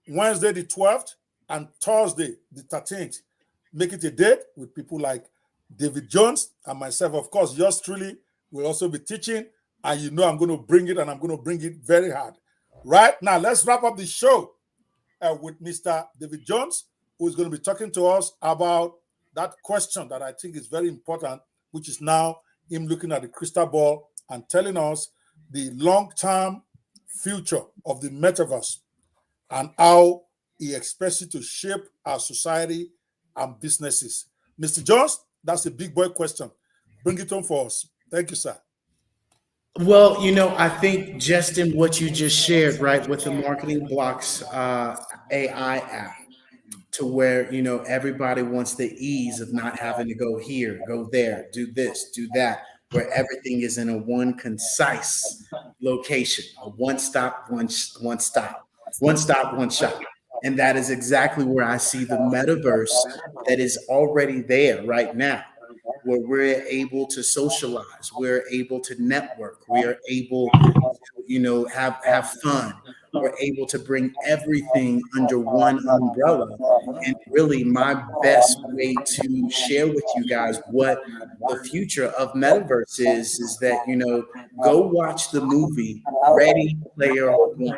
S1: Wednesday, the 12th, and Thursday, the 13th. Make it a date with people like David Jones and myself. Of course, yours truly will also be teaching. And you know I'm going to bring it, and I'm going to bring it very hard. Right now, let's wrap up the show with Mr. David Jones, who is going to be talking to us about that question that I think is very important, which is now him looking at the crystal ball and telling us the long-term future of the metaverse and how he expects it to shape our society and businesses. Mr. Jones, that's a big boy question. Bring it on for us. Thank you, sir.
S2: Well, I think just in what you just shared, right, with the Marketing Blocks AI app, to where, everybody wants the ease of not having to go here, go there, do this, do that, where everything is in a one concise location, a one stop, one shop. And that is exactly where I see the metaverse that is already there right now, where we're able to socialize, we're able to network, we are able to, have fun, we're able to bring everything under one umbrella. And really, my best way to share with you guys what the future of metaverse is that, go watch the movie Ready Player One.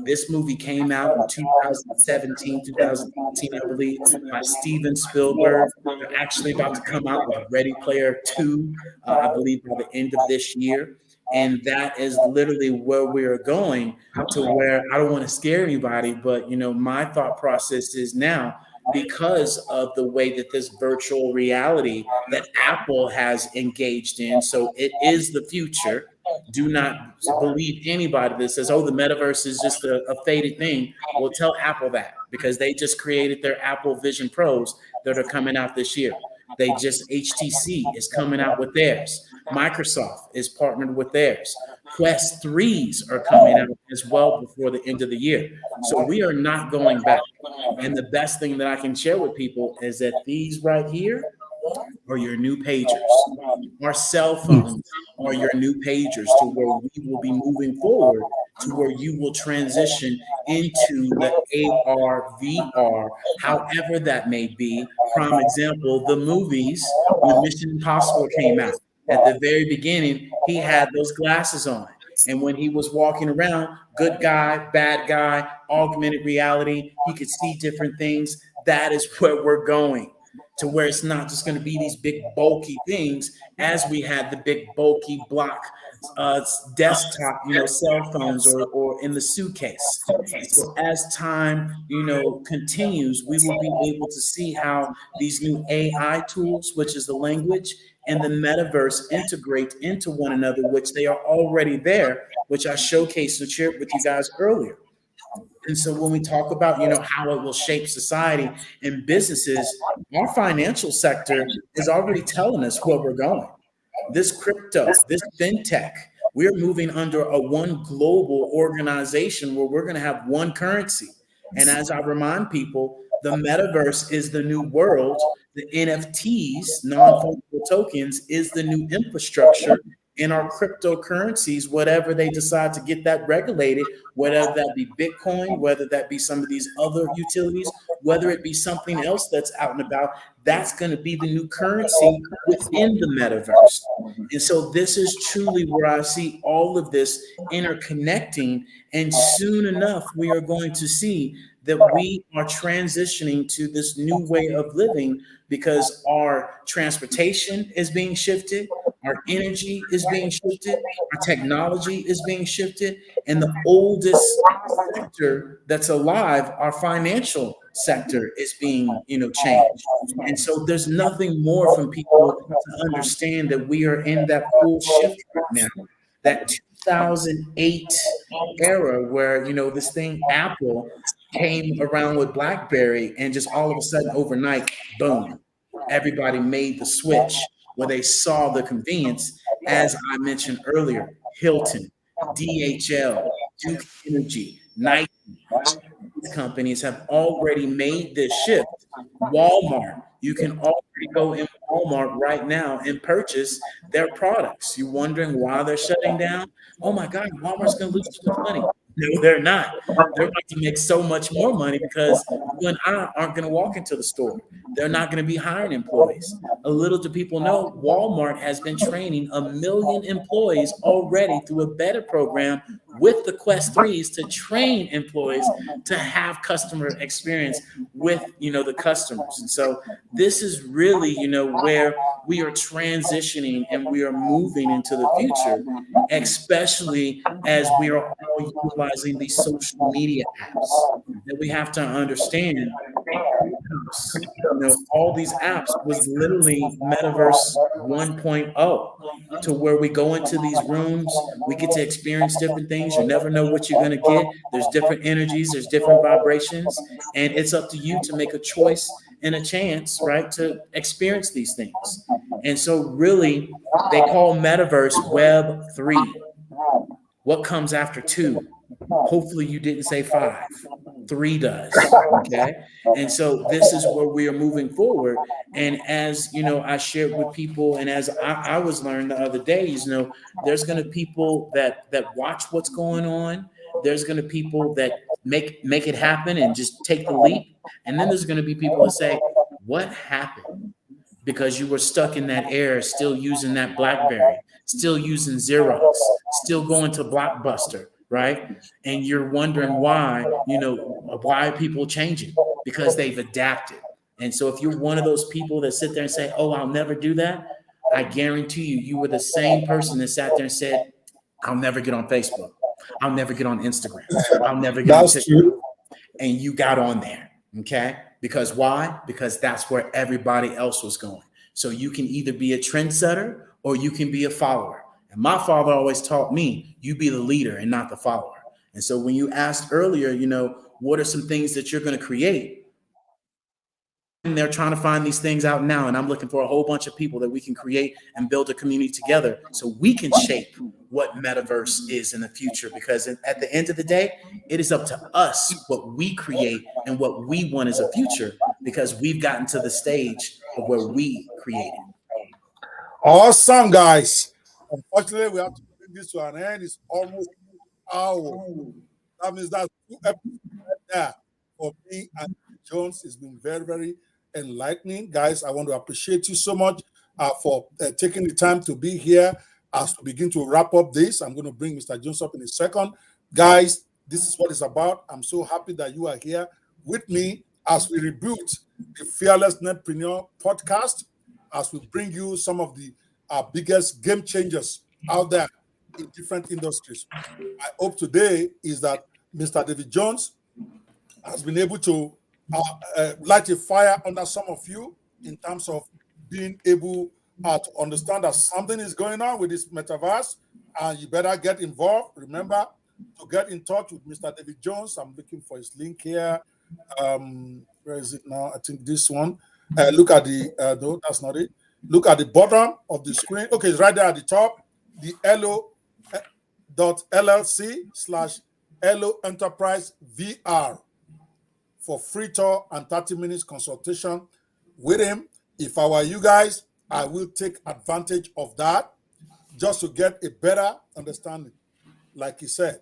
S2: This movie came out in 2017, 2018, I believe, by Steven Spielberg. They're actually about to come out with Ready Player 2, I believe, by the end of this year. And that is literally where we are going, to where I don't want to scare anybody, but, my thought process is now, because of the way that this virtual reality that Apple has engaged in. So it is the future. Do not believe anybody that says, oh, the metaverse is just a faded thing. Well, tell Apple that, because they just created their Apple Vision Pros that are coming out this year. They just, HTC is coming out with theirs. Microsoft is partnered with theirs. Quest 3s are coming out as well before the end of the year. So we are not going back. And the best thing that I can share with people is that these right here are your new pagers. Our cell phones are your new pagers, to where we will be moving forward to where you will transition into the AR, VR, however that may be. Prime example, the movies, when Mission Impossible came out, at the very beginning, he had those glasses on. And when he was walking around, good guy, bad guy, augmented reality, he could see different things. That is where we're going, to where it's not just going to be these big bulky things as we had the big bulky block desktop, cell phones or in the suitcase. So as time, continues, we will be able to see how these new AI tools, which is the language, and the metaverse integrate into one another, which they are already there, which I showcased and shared with you guys earlier. And so when we talk about, how it will shape society and businesses, our financial sector is already telling us where we're going. This crypto, this fintech, we're moving under a one global organization where we're going to have one currency. And as I remind people, the metaverse is the new world. The NFTs, non-fungible tokens, is the new infrastructure in our cryptocurrencies, whatever they decide to get that regulated, whether that be Bitcoin, whether that be some of these other utilities, whether it be something else that's out and about, that's going to be the new currency within the metaverse. And so this is truly where I see all of this interconnecting. And soon enough, we are going to see that we are transitioning to this new way of living, because our transportation is being shifted, our energy is being shifted, our technology is being shifted, and the oldest sector that's alive, our financial sector, is being, changed. And so there's nothing more from people to understand that we are in that full shift right now. That 2008 era where, this thing, Apple, came around with BlackBerry, and just all of a sudden overnight, boom, everybody made the switch where they saw the convenience. As I mentioned earlier, Hilton, DHL, Duke Energy, Nike, these companies have already made this shift. Walmart, you can already go in Walmart right now and purchase their products. You're wondering why they're shutting down? Oh my God, Walmart's going to lose too much money. No, they're not. They're about to make so much more money, because you and I aren't going to walk into the store. They're not going to be hiring employees. A little do people know, Walmart has been training 1 million employees already through a beta program with the Quest 3s to train employees to have customer experience with, the customers. And so this is really, where we are transitioning and we are moving into the future, especially as we are all utilizing these social media apps that we have to understand. All these apps was literally Metaverse 1.0, to where we go into these rooms, we get to experience different things. You never know what you're going to get. There's different energies, there's different vibrations, and it's up to you to make a choice and a chance, right, to experience these things. And so really, they call Metaverse Web 3. What comes after 2? Hopefully you didn't say 5. 3 does. Okay. And so this is where we are moving forward. And as I shared with people, and as I was learning the other days, there's going to be people that watch what's going on, there's going to be people that make it happen and just take the leap. And then there's going to be people that say, what happened? Because you were stuck in that era, still using that BlackBerry, still using Xerox, still going to Blockbuster, right? And you're wondering why, why are people changing? Because they've adapted. And so if you're one of those people that sit there and say, oh, I'll never do that, I guarantee you were the same person that sat there and said, I'll never get on Facebook. I'll never get on Instagram. I'll never get on TikTok. And you got on there, okay? Because why? Because that's where everybody else was going. So you can either be a trendsetter or you can be a follower. And my father always taught me, you be the leader and not the follower. And so when you asked earlier, what are some things that you're going to create? And they're trying to find these things out now. And I'm looking for a whole bunch of people that we can create and build a community together so we can shape what metaverse is in the future. Because at the end of the day, it is up to us what we create and what we want as a future, because we've gotten to the stage of where we created.
S1: Awesome, guys. Unfortunately, we have to bring this to an end. It's almost an hour. That means that's 2 episodes right there for me and Jones. It's been very, very enlightening. Guys, I want to appreciate you so much for taking the time to be here. As we begin to wrap up this, I'm going to bring Mr. Jones up in a second. Guys, this is what it's about. I'm so happy that you are here with me as we reboot the Fearless Netpreneur Podcast, as we bring you some of the biggest game changers out there in different industries. I hope today is that Mr. David Jones has been able to light a fire under some of you in terms of being able to understand that something is going on with this metaverse, and you better get involved. Remember to get in touch with Mr. David Jones. I'm looking for his link here. Where is it now? I think this one. Look at the no, that's not it. Look at the bottom of the screen. Okay, it's right there at the top. The LO.LLC/LO Enterprise VR for free tour and 30 minutes consultation with him. If I were you guys, I will take advantage of that just to get a better understanding. Like he said,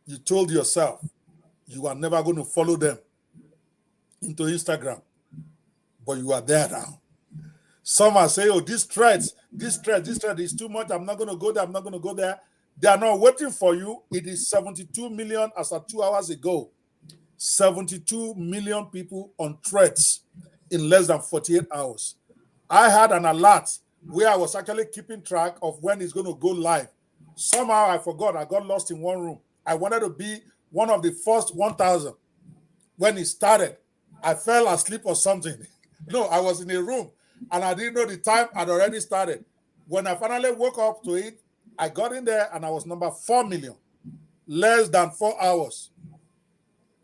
S1: you told yourself you are never going to follow them into Instagram, but you are there now. Some are saying, oh, this thread is too much. I'm not going to go there. I'm not going to go there. They are not waiting for you. It is 72 million as of 2 hours ago. 72 million people on threads in less than 48 hours. I had an alert where I was actually keeping track of when it's going to go live. Somehow I forgot. I got lost in one room. I wanted to be one of the first 1,000. When it started, I fell asleep or something. No, I was in a room and I didn't know the time had already started. When I finally woke up to it, I got in there and I was number 4 million. Less than 4 hours.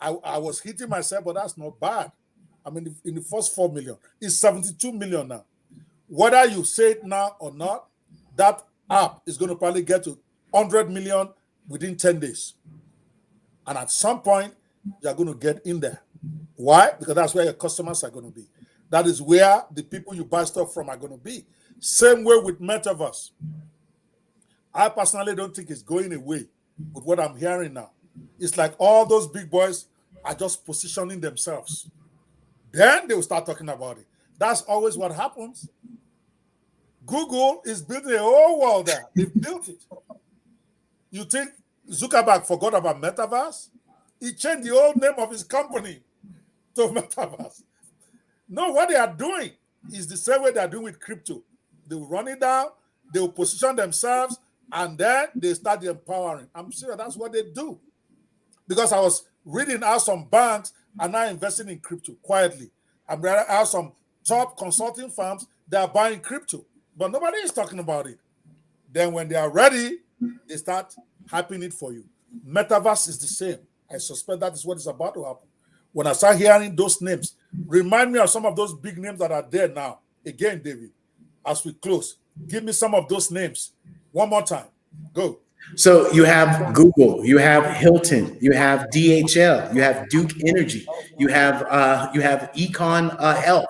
S1: I was hitting myself, but that's not bad. I mean, in the first 4 million, it's 72 million now. Whether you say it now or not, that app is going to probably get to 100 million within 10 days. And at some point, you're going to get in there. Why? Because that's where your customers are going to be. That is where the people you buy stuff from are going to be. Same way with metaverse. I personally don't think it's going away with what I'm hearing now. It's like all those big boys are just positioning themselves. Then they will start talking about it. That's always what happens. Google is building a whole world there. They've built it. You think Zuckerberg forgot about metaverse? He changed the whole name of his company to metaverse. No, what they are doing is the same way they are doing with crypto. They will run it down, they will position themselves, and then they start the empowering. I'm sure that's what they do. Because I was reading how some banks are now investing in crypto quietly. I'm reading how some top consulting firms, they are buying crypto, but nobody is talking about it. Then when they are ready, they start hyping it for you. Metaverse is the same. I suspect that is what is about to happen. When I start hearing those names, remind me of some of those big names that are there now. Again, David, as we close, give me some of those names. One more time. Go.
S2: So you have Google, you have Hilton, you have DHL, you have Duke Energy, you have Econ Health,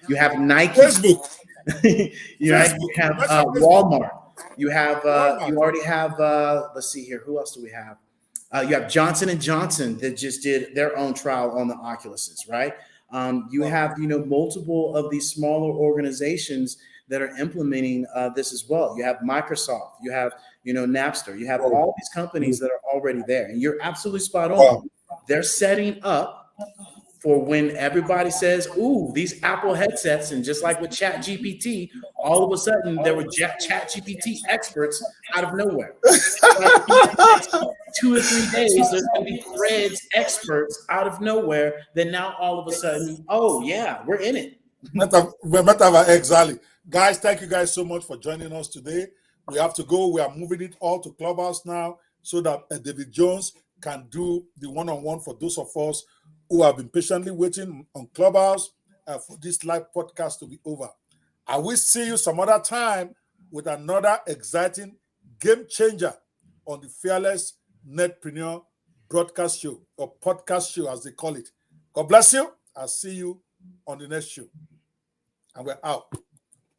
S2: you have Nike,
S1: Facebook,
S2: you have Walmart, you have you already have let's see here, who else do we have? You have Johnson & Johnson that just did their own trial on the Oculuses, right? You have, multiple of these smaller organizations that are implementing this as well. You have Microsoft, you have, Napster, you have all these companies that are already there. And you're absolutely spot on. They're setting up for when everybody says, ooh, these Apple headsets, and just like with Chat GPT, all of a sudden there were Chat GPT experts out of nowhere. Like, 2 or 3 days, there's going to be Threads experts out of nowhere. Then now all of a sudden, oh yeah, we're in it.
S1: Exactly. Guys, thank you guys so much for joining us today. We have to go. We are moving it all to Clubhouse now so that David Jones can do the one-on-one for those of us who have been patiently waiting on Clubhouse for this live podcast to be over. I will see you some other time with another exciting game changer on the Fearless Netpreneur broadcast show, or podcast show as they call it. God bless you. I'll see you on the next show. And we're out.